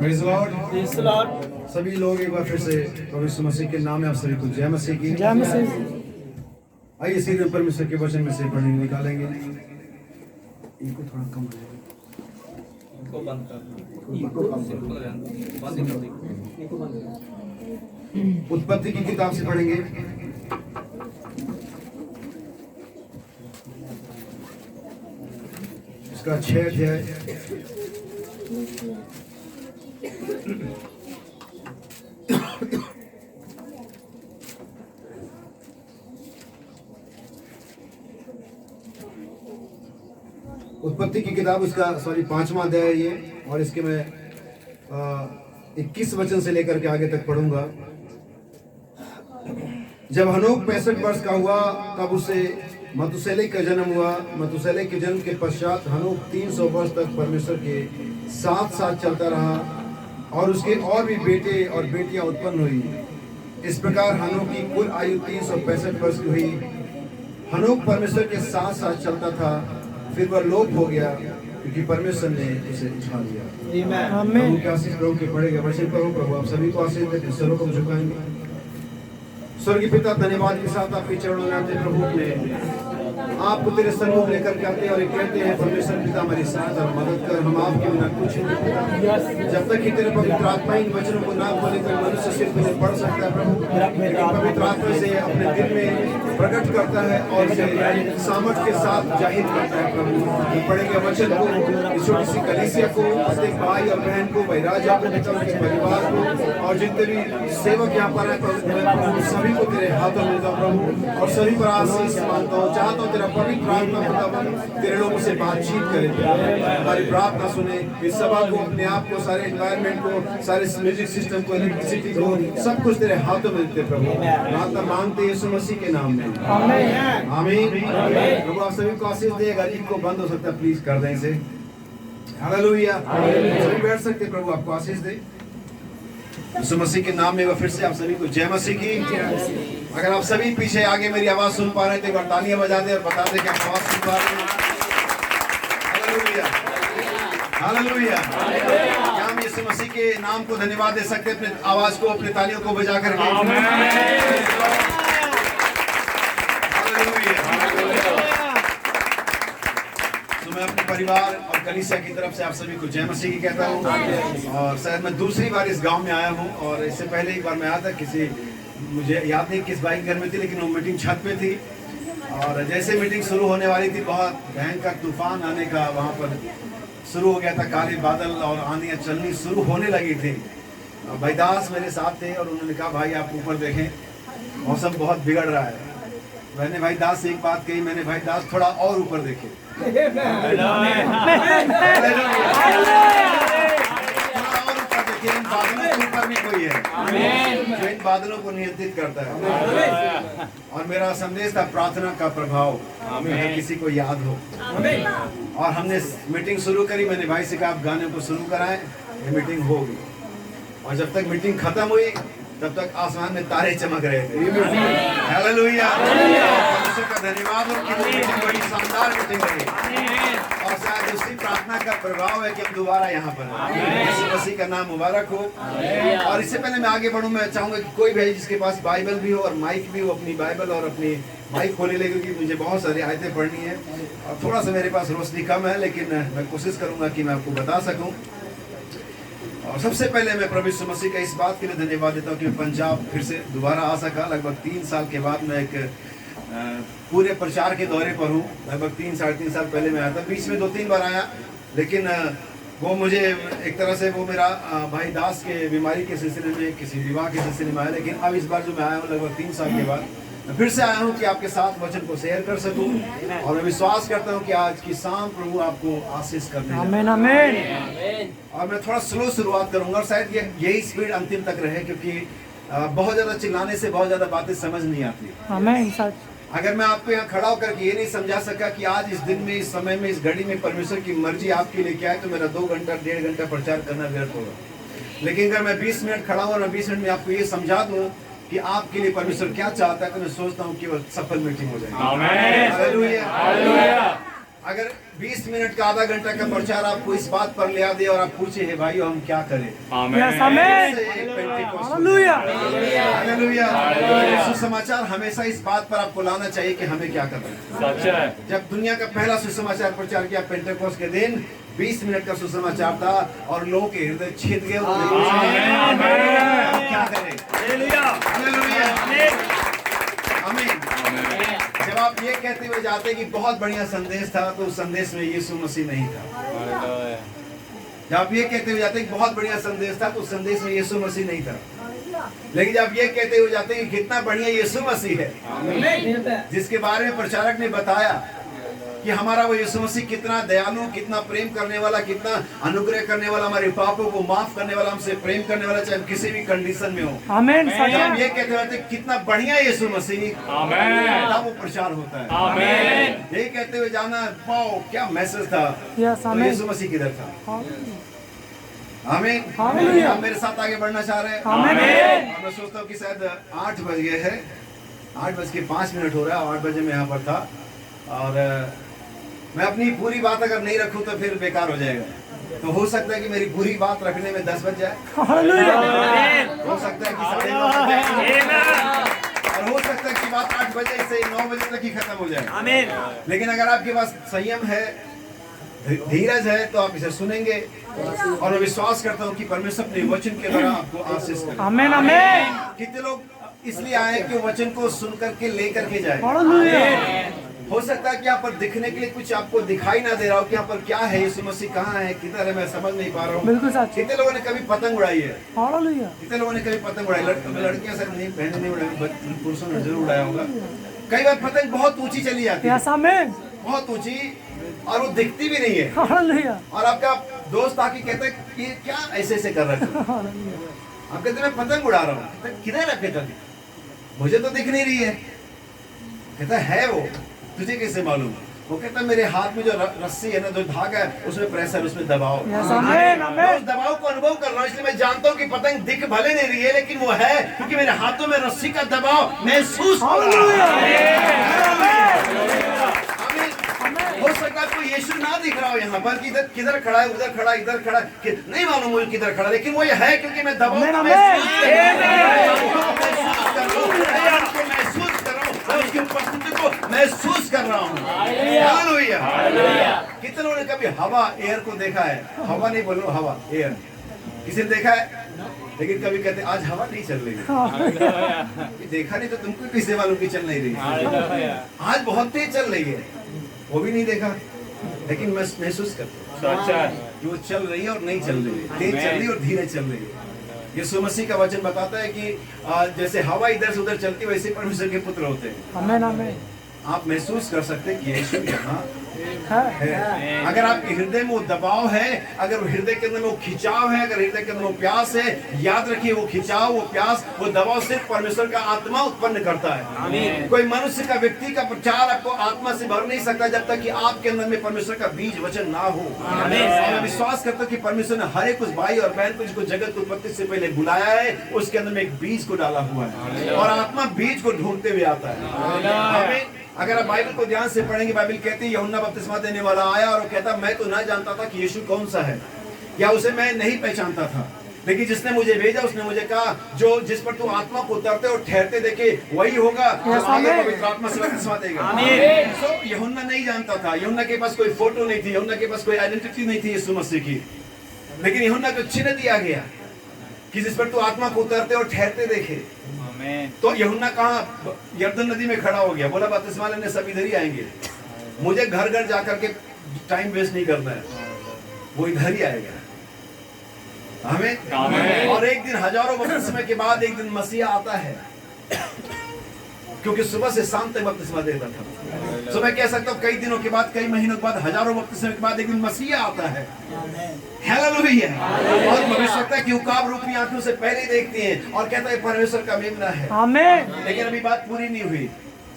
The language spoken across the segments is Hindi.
Praise Lord. Praise the Lord. सभी लोग एक बार फिर से प्रभु यीशु मसीह के नाम में आप सभी को जय मसीह की। जय मसीह। आइए सीधे परमेश्वर के वचन में से पढ़ने निकालेंगे। इनको थोड़ा कम हो जाएगा। इनको बंद कर दो। उत्पत्ति की किताब से पढ़ेंगे। इसका 6 अध्याय। उत्पत्ति की किताब उसका 5वां अध्याय है ये, और इसके मैं 21 वचन से लेकर के आगे तक पढ़ूंगा। जब हनोक 65 वर्ष का हुआ तब उसे मतुसेले का जन्म हुआ। मतुसेले के जन्म के पश्चात हनोक 300 वर्ष तक परमेश्वर के साथ साथ चलता रहा, और उसके और भी बेटे और बेटियां उत्पन्न हुई। इस प्रकार हनोक की कुल आयु 365 वर्ष की हुई। हनोक परमेश्वर के साथ साथ चलता था, फिर वह लोप हो गया क्योंकि परमेश्वर ने उसे उठा लिया। प्रभु की आशीष प्रभु के पड़ेगा। वचन पढ़ो। प्रभु आप सभी को आशीष देते। सरों को झुकाएंगे। स्वर्गीय पिता, धन्यवाद के साथ आपके चरणों में आते प्रभु अपने आपको तेरे सम्मुख लेकर के आते और कहते हैं परमेश्वर पिता हमारी सहायता और मदद कर। हम आपके बिना कुछ नहीं। जब तक कि तेरे पवित्र आत्मा इन वचनों को ना खोले तो मनुष्य सिर्फ इन्हें पढ़ सकता है प्रभु, लेकिन पवित्र आत्मा से अपने दिल में प्रकट करता है और उसे सामर्थ के साथ जाहिर करता है प्रभु। हम पढ़ेंगे वचन को, इस छोटी सी कलीसिया को, प्रत्येक भाई और बहन को, भाई राजा के परिवार को, और जितने भी सेवक यहाँ पर है प्रभु सभी को तेरे हाथों में देता प्रभु, और सभी पर आशीष मांगता हूँ। चाहता हूँ तेरा पवित्र आत्मा खुदावन तेरे लोगों से बातचीत करे, हमारी प्रार्थना सुने। इस सभा को, अपने आप को, सारे एनवायरनमेंट को, सारे म्यूजिक सिस्टम को, इलेक्ट्रिसिटी को, सब कुछ तेरे हाथों में देते प्रभु। प्रार्थना मांगते यीशु मसीह के नाम में, आमीन। प्रभु आप सभी को आशीष देगा। जिनको बंद हो सकता है प्लीज कर दें इसे। हालेलुया। सभी बैठ सकते, प्रभु आपको आशीष दे। यीशु मसीह के नाम में वह फिर से आप सभी को जय मसीह की। अगर आप सभी पीछे आगे मेरी आवाज सुन पा रहे थे, एक बार तालियां बजा दे और बता दे कि आप आवाज सुन पा रहे हैं। Hallelujah, hallelujah. क्या हम यीशु मसीह के नाम को धन्यवाद दे सकते हैं अपने आवाज को, अपने तालियों को बजा करके? तो मैं अपने परिवार और कलीसिया की तरफ से आप सभी को जय मसीह की कहता हूँ। और शायद मैं दूसरी बार इस गांव में आया हूँ, और इससे पहले एक बार मैं आया था, किसी मुझे याद नहीं किस भाई घर में थी, लेकिन वो मीटिंग छत पे थी, और जैसे मीटिंग शुरू होने वाली थी बहुत भयंकर तूफान आने का वहाँ पर शुरू हो गया था। काले बादल और आंधियाँ चलनी शुरू होने लगी थी। भाई दास मेरे साथ थे और उन्होंने कहा भाई आप ऊपर देखें, मौसम बहुत बिगड़ रहा है। मैंने भाई दास से एक बात कही, मैंने भाई दास थोड़ा और ऊपर देखे। इन बादलों के ऊपर भी कोई है जो इन बादलों को नियंत्रित करता है। और मेरा संदेश था प्रार्थना का प्रभाव, अगर किसी को याद हो। और हमने मीटिंग शुरू करी। मैंने भाई से कहा आप गाने को शुरू कराएं, ये मीटिंग होगी। और जब तक मीटिंग खत्म हुई तब तक आसमान में तारे चमक रहे थे। हालेलुया। परमेश्वर का धन्यवाद हो कि मीटिंग बड़ी शानदार मीटिंग रही, और शायद उसी प्रार्थना का प्रभाव है कि हम दोबारा यहाँ पर हैं। यीशु मसीह का नाम मुबारक हो। और इससे पहले मैं आगे बढ़ूँ, मैं चाहूँगा कि कोई भी जिसके पास बाइबल भी हो और माइक भी हो, अपनी बाइबल और अपनी माइक खोले ले, क्योंकि मुझे बहुत सारी आयतें पढ़नी है और थोड़ा सा मेरे पास रोशनी कम है, लेकिन मैं कोशिश करूँगा कि मैं आपको बता सकूँ। और सबसे पहले मैं प्रभु यीशु मसीह का इस बात के लिए धन्यवाद देता हूँ कि मैं पंजाब फिर से दोबारा आ सका। लगभग 3 साल के बाद मैं एक पूरे प्रचार के दौरे पर हूँ। लगभग 3-3.5 साल पहले मैं आया था, बीच में 2-3 बार आया, लेकिन वो मुझे एक तरह से वो मेरा भाई दास के बीमारी के सिलसिले में, किसी विवाह के सिलसिले में आया। लेकिन अब इस बार जो मैं आया हूँ लगभग 3 साल के बाद, मैं फिर से आया हूँ कि आपके साथ वचन को शेयर कर सकूँ। और मैं विश्वास करता हूँ कि आज की शाम प्रभु आपको आशीष करने आमीन, आमीन। और मैं थोड़ा स्लो शुरुआत करूँगा, और शायद यही स्पीड अंतिम तक रहे, क्योंकि बहुत ज़्यादा चिल्लाने से बहुत ज़्यादा बातें समझ नहीं आती। आमीन। अगर मैं आपको यहाँ खड़ा होकर के ये नहीं समझा सका कि आज इस दिन में, इस समय में, इस घड़ी में परमेश्वर की मर्जी आपके लिए क्या है, तो मेरा 2 घंटा 1.5 घंटा प्रचार करना व्यर्थ होगा। लेकिन अगर मैं 20 मिनट खड़ा हूँ और मैं 20 मिनट में आपको ये समझा दूँ कि आपके लिए परमेश्वर क्या चाहता है, तो मैं सोचता हूँ कि वो सफल मीटिंग हो जाएगी। अगर 20 मिनट का आधा घंटा का प्रचार आपको इस बात पर ले आ दे और आप पूछे हे भाइयों हम क्या करें, आमेन। हालेलुया। हालेलुया। सुसमाचार हमेशा इस बात पर आपको लाना चाहिए कि हमें क्या करना है। सच है। जब दुनिया का पहला सुसमाचार प्रचार किया पेंटेकोस्ट के दिन 20 मिनट का सुसमाचार था और लोगों के हृदय छेद गए। क्या करें? हालेलुया। आमीन। जब आप ये कहते हुए जाते कि बहुत बढ़िया संदेश था, तो उस संदेश में यीशु मसीह नहीं था। जब आप ये कहते हुए जाते कि बहुत बढ़िया संदेश था, तो उस संदेश में यीशु मसीह नहीं था। लेकिन जब ये कहते हुए जाते कि कितना बढ़िया यीशु मसीह है, जिसके बारे में प्रचारक ने बताया कि हमारा वो यीशु मसीह कितना दयालु, कितना प्रेम करने वाला, कितना अनुग्रह करने वाला, हमारे पापों को माफ करने वाला, हमसे प्रेम करने वाला, चाहे हम किसी भी कंडीशन में हो। आमीन। जब ये कहते हुए कितना बढ़िया यीशु मसीह, तब वो प्रचार होता है। आमीन। ये कहते हुए जाना, वाओ क्या मैसेज था। तो यीशु मसीह किधर था? आमीन। आप मेरे साथ आगे बढ़ना चाह रहे हैं? आमीन। मैं सोचता हूँ कि शायद 8 बज गए हैं, 8:05 हो रहा है। 8 बजे मैं यहाँ पर था और मैं अपनी पूरी बात अगर नहीं रखूं तो फिर बेकार हो जाएगा। तो हो सकता है कि मेरी पूरी बात रखने में 10 बज जाए, हो सकता है कि 9:30 बज जाए, और हो सकता है कि बात 8 बजे से 9 बजे तक ही खत्म हो जाए। लेकिन अगर आपके पास संयम है, धीरज है, तो आप इसे सुनेंगे और मैं विश्वास करता हूँ कि परमेश्वर अपने वचन के द्वारा आपको आशीष करेगा। आमीन। आमीन। कितने लोग इसलिए आए कि वचन को सुन करके लेकर के जाए। हो सकता है कि यहाँ पर दिखने के लिए कुछ आपको दिखाई ना दे रहा हो कि यहाँ पर क्या है, यीशु मसीह कहाँ है, किधर है, मैं समझ नहीं पा रहा हूँ। बिल्कुल सच। कितने लोगों ने कभी पतंग उड़ाई है? हालेलुया। कितने लोगों ने कभी पतंग उड़ाई? लड़कियां सर नहीं, बहनें नहीं उड़ाई, पुरुषों ने जरूर उड़ाया होगा। कई बार पतंग बहुत ऊंची चली जाती है, आमीन। बहुत ऊंची, और वो दिखती भी नहीं है। हालेलुया। और आपका दोस्त आके कहता है कि ये क्या ऐसे ऐसे कर रहे हो? आप कहते मैं पतंग उड़ा रहा हूँ। किधर है पतंग? मुझे तो दिख नहीं रही है। कहता है वो, तुझे कैसे मालूम? वो कहता मेरे हाथ में जो रस्सी है ना, जो धागा है, उसमें प्रेशर, उसमें दबाव। मैं उस दबाव को अनुभव कर रहा हूँ, इसलिए मैं जानता हूँ कि पतंग दिख भले नहीं रही है, लेकिन वो है, क्योंकि मेरे हाथों में रस्सी का दबाव महसूस हो रहा है। हो सकता है कोई यीशु ना दिख रहा हो यहाँ पर, किधर खड़ा है, उधर खड़ा, इधर खड़ा, नहीं मालूम मुझे किधर खड़ा, लेकिन वो है क्योंकि मैं दबाव को महसूस कर रहा हूँ, उसकी उपस्थिति को महसूस कर रहा हूँ। हालेलुया। कितने लोगों ने कभी हवा, एयर को देखा है? हवा नहीं बोलो, हवा, एयर किसी ने देखा है? लेकिन कभी कहते आज हवा नहीं चल रही है। देखा नहीं तो तुमको किससे मालूम कि चल नहीं रही है? आज बहुत तेज चल रही है, वो भी नहीं देखा, लेकिन मैं महसूस करता हूँ कि वो चल रही है और नहीं चल रही है, तेज चल रही है और धीरे चल रही है। यीशु मसीह का वचन बताता है कि जैसे हवा इधर से उधर चलती है, वैसे परमेश्वर के पुत्र होते हैं। आमीन। आमीन। आप महसूस कर सकते हैं कि यीशु यहाँ है। अगर आपके हृदय में वो दबाव है, अगर हृदय के अंदर वो खिंचाव है, अगर हृदय के अंदर वो प्यास है, याद रखिए वो खिंचाव, वो प्यास, वो दबाव सिर्फ परमेश्वर का आत्मा उत्पन्न करता है। कोई मनुष्य का, व्यक्ति का प्रचार आपको आत्मा से भर नहीं सकता जब तक कि आपके अंदर में परमेश्वर का बीज वचन ना हो। मैं विश्वास करता हूँ कि परमेश्वर ने हर एक उस भाई और बहन को जिसको जगत की उत्पत्ति से पहले बुलाया है, उसके अंदर में एक बीज को डाला हुआ है और आत्मा बीज को ढूंढते हुए आता है। अगर आप बाइबल को ध्यान से पढ़ेंगे, बाइबल कहती है यूहन्ना बपतिस्मा देने वाला आया और वो कहता मैं तो ना जानता था कि यीशु कौन सा है, या उसे मैं नहीं पहचानता था, लेकिन जिसने मुझे भेजा उसने मुझे कहा जो जिस पर तू आत्मा को उतरते और ठहरते देखे वही होगा जो आगे पवित्र आत्मा से बपतिस्मा देगा। सो यूहन्ना नहीं जानता था, यूहन्ना के पास कोई फोटो नहीं थी, यूहन्ना के पास कोई आइडेंटिटी नहीं थी यीशु मसीह की, लेकिन यूहन्ना को चिन्ह दिया गया कि जिस पर तू आत्मा को उतरते और ठहरते देखे। तो यूहन्ना कहाँ? यरदन नदी में खड़ा हो गया, बोला बपतिस्मा लेने सब इधर ही आएंगे, मुझे घर घर जाकर के टाइम वेस्ट नहीं करना है, वो इधर ही आएगा। हमें और एक दिन हजारों बपतिस्मा के बाद एक दिन मसीहा आता है, क्योंकि सुबह से शाम तक बपतिस्मा देता था। तो मैं कह सकता हूँ कई दिनों के बाद, कई महीनों के बाद, हजारों बपतिस्मा के बाद एक दिन मसीहा आता है। हालेलुया। और भविष्यवक्ता की उकाब रूपी आंखों से पहले देखती हैं और कहता है परमेश्वर का मेमना है। आमीन। लेकिन अभी बात पूरी नहीं हुई।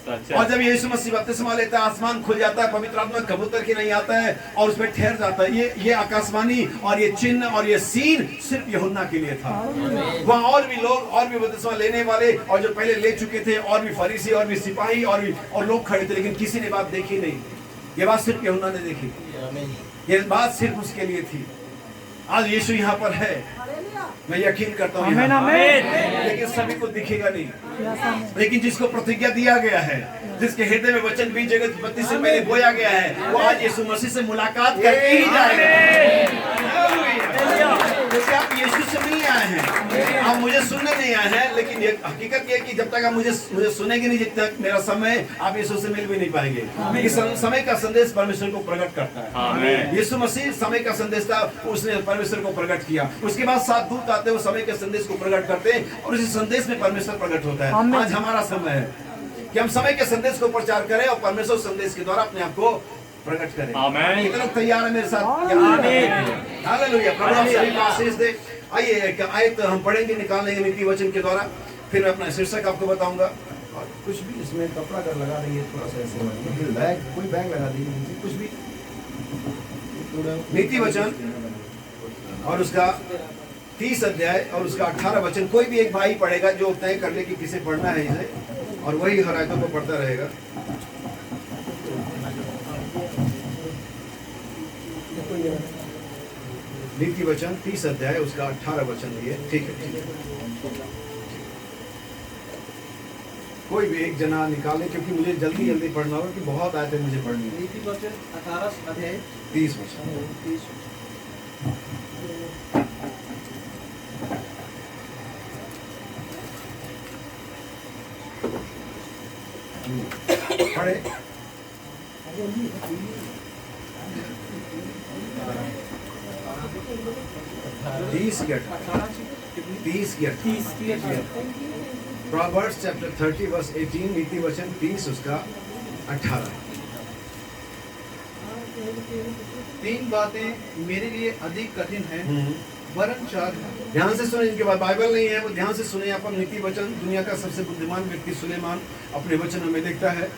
और जब यीशु मसीह बपतिस्मा लेता है, आसमान खुल जाता है, पवित्र आत्मा कबूतर की नहीं आता है और उसमें ठहर जाता है। ये आकाशवाणी और ये चिन्ह और ये सीन सिर्फ यूहन्ना के लिए था। वहाँ और भी लोग, और भी बपतिस्मा लेने वाले और जो पहले ले चुके थे, और भी फरीसी और भी सिपाही और लोग खड़े थे, लेकिन किसी ने बात देखी नहीं। ये बात सिर्फ यूहन्ना ने देखी, ये बात सिर्फ उसके लिए थी। आज यीशु यहाँ पर है, मैं यकीन करता हूँ यहाँ, लेकिन सभी को दिखेगा नहीं, लेकिन जिसको प्रतिज्ञा दिया गया है, जिसके हृदय में वचन बीज जगत उत्पत्ति से पहले बोया गया है, वो आज यीशु मसीह से मुलाकात करके ही जाएगा। जैसे आप यीशु से मिलने आए हैं, आप मुझे सुनने नहीं आए हैं, लेकिन ये हकीकत ये है कि जब तक आप मुझे सुनेंगे नहीं, जब तक मेरा समय आप यीशु से मिल भी नहीं पाएंगे। इस समय का संदेश परमेश्वर को प्रकट करता है। यीशु मसीह समय का संदेश था, उसने परमेश्वर को प्रकट किया। उसके बाद 7 दूत आते हैं, वो समय के संदेश को प्रकट करते हैं और उसी संदेश में परमेश्वर प्रकट होता है। आज हमारा समय है कि हम समय के संदेश को प्रचार करें और परमेश्वर संदेश के द्वारा अपने आप को प्रकट करें। कितने लोग तैयार है मेरे साथ? हालेलुया। प्रभु हम सभी को आशीष दे। आइए तो हम पढ़ेंगे, निकालेंगे नीति वचन के द्वारा, फिर मैं अपना शीर्षक आपको बताऊंगा। और कुछ भी इसमें कपड़ा अगर लगा रही है थोड़ा सा ऐसे बैग, कोई बैग लगा दीजिए, कुछ भी। नीति वचन और उसका 30 अध्याय और उसका 18 वचन, कोई भी एक भाई पढ़ेगा जो तय कर ले कि किसे पढ़ना है इसे, और वही हर आयतों को पढ़ता रहेगा। नीति वचन 30 अध्याय उसका 18 वचन लिए, ठीक है। कोई भी एक जना निकाले, क्योंकि मुझे जल्दी जल्दी पढ़ना होगा, कि बहुत आयतें मुझे पढ़नी है। नीति वचन 18 अध्याय 30 वचन। पढ़े। 30 की 18। Proverbs chapter 30 verse 18, नीति वचन 30 उसका 18। 3 बातें मेरे लिए अधिक कठिन हैं, वरन 4 हैं। ध्यान से सुने, इनके बाद बाइबल नहीं है, वो ध्यान से सुने। यहाँ पर नीति वचन, दुनिया का सबसे बुद्धिमान व्यक्ति सुलेमान अपने वचनों में देखता है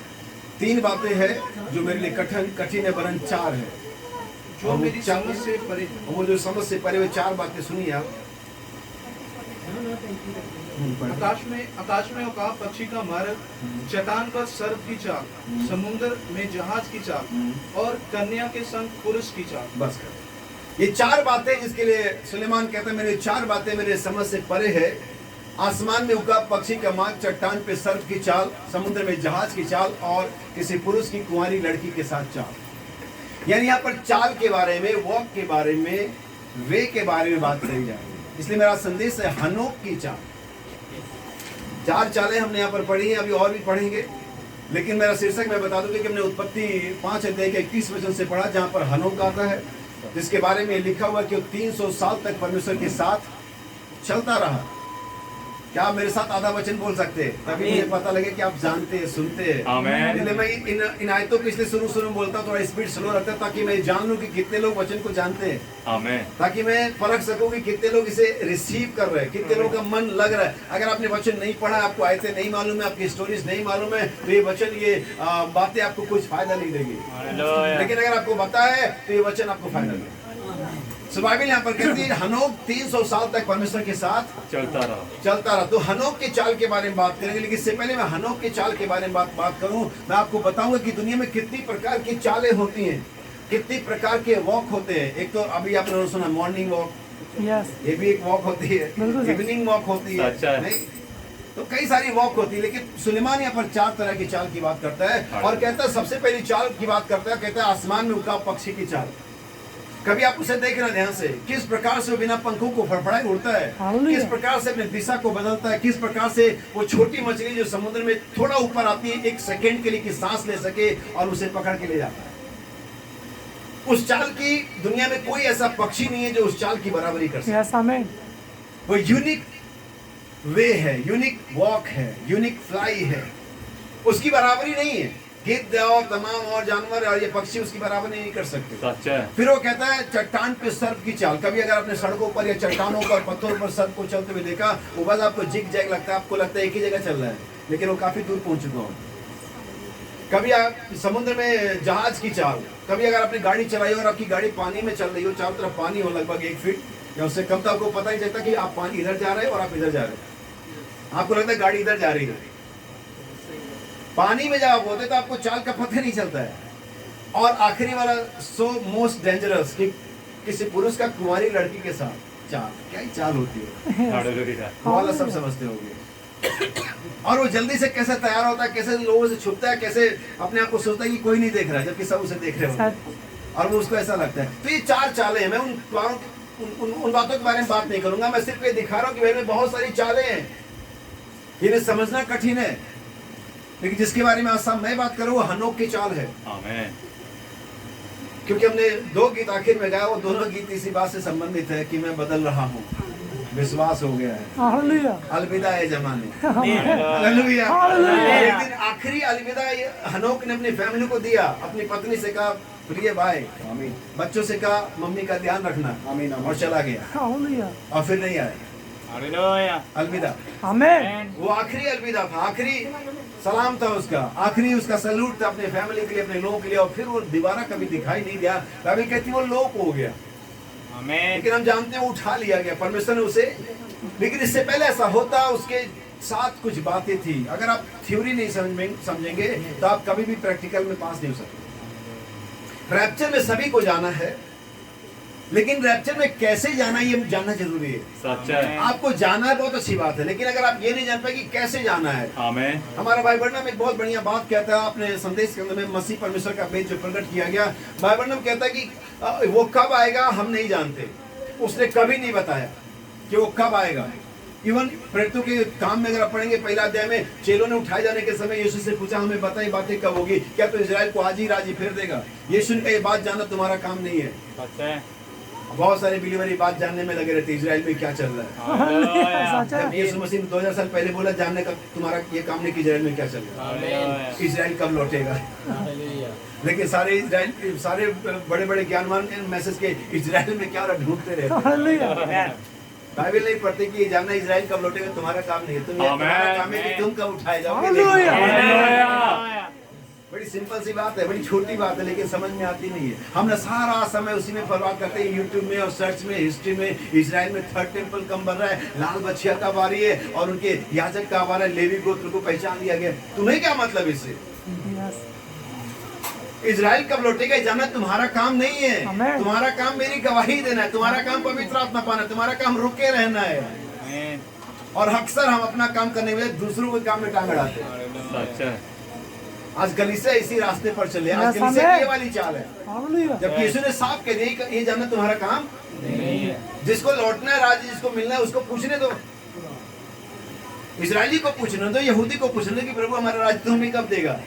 3 बातें हैं जो मेरे लिए कठिन है, वरन 4 है, जो मेरी समझ से परे। वो जो समझ से परे हुए 4 बातें सुनिए आप। आकाश में उकाब पक्षी का मार्ग, चट्टान पर सर्प की चाल, समुद्र में जहाज की चाल और कन्या के संग पुरुष की चाल। बस कर। ये 4 बातें जिसके लिए सुलेमान कहता है मेरे 4 बातें मेरे समझ से परे है। आसमान में उकाब पक्षी का मार्ग, चट्टान पे सर्प की चाल, समुद्र में जहाज की चाल और किसी पुरुष की कुंवारी लड़की के साथ चाल। यानी यहाँ पर चाल के बारे में, वॉक के बारे में, वे के बारे में बात कही जा रही है। इसलिए मेरा संदेश है हनोक की चाल। 4 चालें हमने यहाँ पर पढ़ी हैं, अभी और भी पढ़ेंगे, लेकिन मेरा शीर्षक मैं बता दूंगा कि हमने उत्पत्ति 5 अध्याय के 21 वचन से पढ़ा, जहाँ पर हनोक आता है, जिसके बारे में लिखा हुआ कि वो 300 साल तक परमेश्वर के साथ चलता रहा। क्या आप मेरे साथ आधा वचन बोल सकते हैं? तभी मुझे पता लगे कि आप जानते हैं, सुनते हैं। इसलिए मैं इन आयतों को इसलिए शुरू में बोलता हूँ, थोड़ा स्पीड स्लो रखता है, ताकि मैं जान लूँ कि कितने लोग वचन को जानते हैं। आमेन। ताकि मैं परख सकूं कि कितने लोग इसे रिसीव कर रहे हैं, कितने लोगों का मन लग रहा है। अगर आपने वचन नहीं पढ़ा, आपको आयतें नहीं मालूम है, आपकी स्टोरीज नहीं मालूम है, तो ये वचन, ये बातें आपको कुछ फायदा नहीं देगी। लेकिन अगर आपको पता है तो ये वचन आपको फायदा देगा। बाइबल यहाँ पर कहती है हनोक 300 साल तक परमेश्वर के साथ चलता रहा। तो हनोक के चाल के बारे में बात करेंगे, लेकिन इससे पहले मैं हनोक के चाल के बारे में बात करूं, मैं आपको बताऊंगा कि दुनिया में कितनी प्रकार की चालें होती हैं, कितनी प्रकार के वॉक होते हैं। एक तो अभी आपने सुना मॉर्निंग वॉक, ये भी एक वॉक होती है, इवनिंग वॉक होती है, नहीं तो कई सारी वॉक होती है। लेकिन सुलेमान यहाँ पर 4 तरह की चाल की बात करता है और कहता है सबसे पहली चाल की बात करता है, कहता है आसमान में उकाब पक्षी की चाल। कभी आप उसे देख रहे हैं ध्यान से, किस प्रकार से वो बिना पंखों को फड़फड़ाए उड़ता है, किस प्रकार से अपनी दिशा को बदलता है, किस प्रकार से वो छोटी मछली जो समुद्र में थोड़ा ऊपर आती है 1 सेकंड के लिए कि सांस ले सके और उसे पकड़ के ले जाता है। उस चाल की दुनिया में कोई ऐसा पक्षी नहीं है जो उस चाल की बराबरी कर सके। वो यूनिक वे है, यूनिक वॉक है, यूनिक फ्लाई है, उसकी बराबरी नहीं है। गिद्ध और तमाम और जानवर और ये पक्षी उसकी बराबरी नहीं कर सकते। फिर वो कहता है चट्टान पे सर्प की चाल। कभी अगर आपने सड़कों पर या चट्टानों पर, पत्थरों पर सर्प को चलते हुए देखा, वो बस आपको जिग जैग लगता है, आपको लगता है एक ही जगह चल रहा है, लेकिन वो काफी दूर पहुंच चुका हो। कभी आप समुद्र में जहाज की चाल, कभी अगर आपने गाड़ी चलाई हो और आपकी गाड़ी पानी में चल रही हो, चारों तरफ पानी हो लगभग 1 फीट या उससे कम, तो आपको पता ही चलता कि आप पानी इधर जा रहे हैं और आप इधर जा रहे हैं, आपको लगता है गाड़ी इधर जा रही है। पानी में जब आप होते तो आपको चाल का पता नहीं चलता है। और आखिरी वाला सो मोस्ट डेंजरस कि किसी पुरुष का कुंवारी लड़की के साथ चाल, क्या ही चाल होती है, वो वाला सब समझते होंगे। और वो जल्दी से कैसे तैयार होता है, कैसे लोगों से छुपता है, कैसे अपने आप को सोचता है कि कोई नहीं देख रहा है जबकि सब उसे देख रहे होते हैं, और वो उसको ऐसा लगता है। तो ये 4 चालें हैं। मैं उन बातों के बारे में बात नहीं करूंगा, मैं सिर्फ ये दिखा रहा हूँ कि मेरे में बहुत सारी चालें हैं, इन्हें समझना कठिन है, लेकिन जिसके बारे में आज मैं बात करूँ वो हनोक की चाल है। आमीन। क्योंकि हमने 2 गीत आखिर में गाया, वो दोनों गीत इसी बात से संबंधित है कि मैं बदल रहा हूँ, विश्वास हो गया है, अलविदा है जमाने, हालेलुया। लेकिन आखिरी अलविदा हनोक ने अपनी फैमिली को दिया, अपनी पत्नी से कहा प्रिय भाई, बच्चों से कहा मम्मी का ध्यान रखना, और चला गया, और फिर नहीं आया। अलविदा, वो आखिरी अलविदा था, आखिरी सलाम था उसका, आखिरी उसका सैल्यूट था अपने फैमिली के लिए, अपने लोगों के लिए, और फिर वो दोबारा कभी दिखाई नहीं दिया। बाइबल कहती है वो लोप हो गया, लेकिन हम जानते हैं वो उठा लिया गया परमेश्वर ने उसे। लेकिन इससे पहले ऐसा होता, उसके साथ कुछ बातें थी। अगर आप थ्योरी नहीं समझेंगे तो आप कभी भी प्रैक्टिकल में पास नहीं हो सकते। रैप्चर में सभी को जाना है, लेकिन रैप्चर में कैसे जाना ये जानना जरूरी है। सच्चा है। आपको जाना है बहुत अच्छी बात है, लेकिन अगर आप ये नहीं जान पाए कि कैसे जाना है। आमीन। हमारा भाई बर्नम एक बहुत बढ़िया बात कहता है अपने संदेश के अंदर में, मसीह परमेश्वर का भेद जो प्रकट किया गया। भाई बर्नम कहता है कि वो कब आएगा हम नहीं जानते, उसने कभी नहीं बताया कि वो कब आएगा। इवन प्रेरितों के काम में अगर आप पढ़ेंगे पहला अध्याय में, चेलों ने उठाए जाने के समय यीशु से पूछा हमें बता ये बातें कब होगी, क्या तो इजराइल को आज ही राजी फेर देगा। यीशु ने ये बात जानना तुम्हारा काम नहीं है। सच्चा है। बहुत सारे बिलीवर ये बात जानने में लगे रहते इजराइल में क्या चल रहा है। जब यीशु मसीह ने 2000 साल पहले बोला जानने का तुम्हारा ये काम नहीं कि इजराइल में क्या चल रहा है, इजराइल कब लौटेगा। लेकिन सारे बड़े बड़े ज्ञानवान मैसेज के इजराइल में क्या ढूंढते रहते। बाइबल नहीं पढ़ते कि ये जानना इजराइल कब लौटेगा तुम्हारा काम नहीं है, तुम्हारा काम है कि तुम कब उठाए जाओगे। बड़ी सिंपल सी बात है, बड़ी छोटी बात है, लेकिन समझ में आती नहीं है। हमने सारा समय उसी में बर्बाद करते हैं, यूट्यूब में और सर्च में, हिस्ट्री में। इजराइल में 3rd टेम्पल कब बन रहा है, लाल बछिया कब आ रही है, और उनके याजक कब आ रहा है, लेवी गोत्र को पहचान लिया गया। तुम्हें क्या मतलब इससे? इजराइल कब लौटेगा जानना तुम्हारा काम नहीं है। तुम्हारा काम मेरी गवाही देना है, तुम्हारा काम पवित्र आत्मा पाना है, तुम्हारा काम रुके रहना है। और अक्सर हम अपना काम करने में दूसरों के काम में टांग अड़ाते हैं। आज कलीसिया इसी रास्ते पर चले, आज कलीसिया ये वाली चाल है। जब यीशु ने साफ कह दिया ये जानना तुम्हारा काम नहीं है। जिसको लौटना है राज्य, जिसको मिलना है उसको पूछने दो। इजरायली को पूछने दो, यहूदी को पूछने दो कि प्रभु हमारा राज्य तुम्हें कब देगा।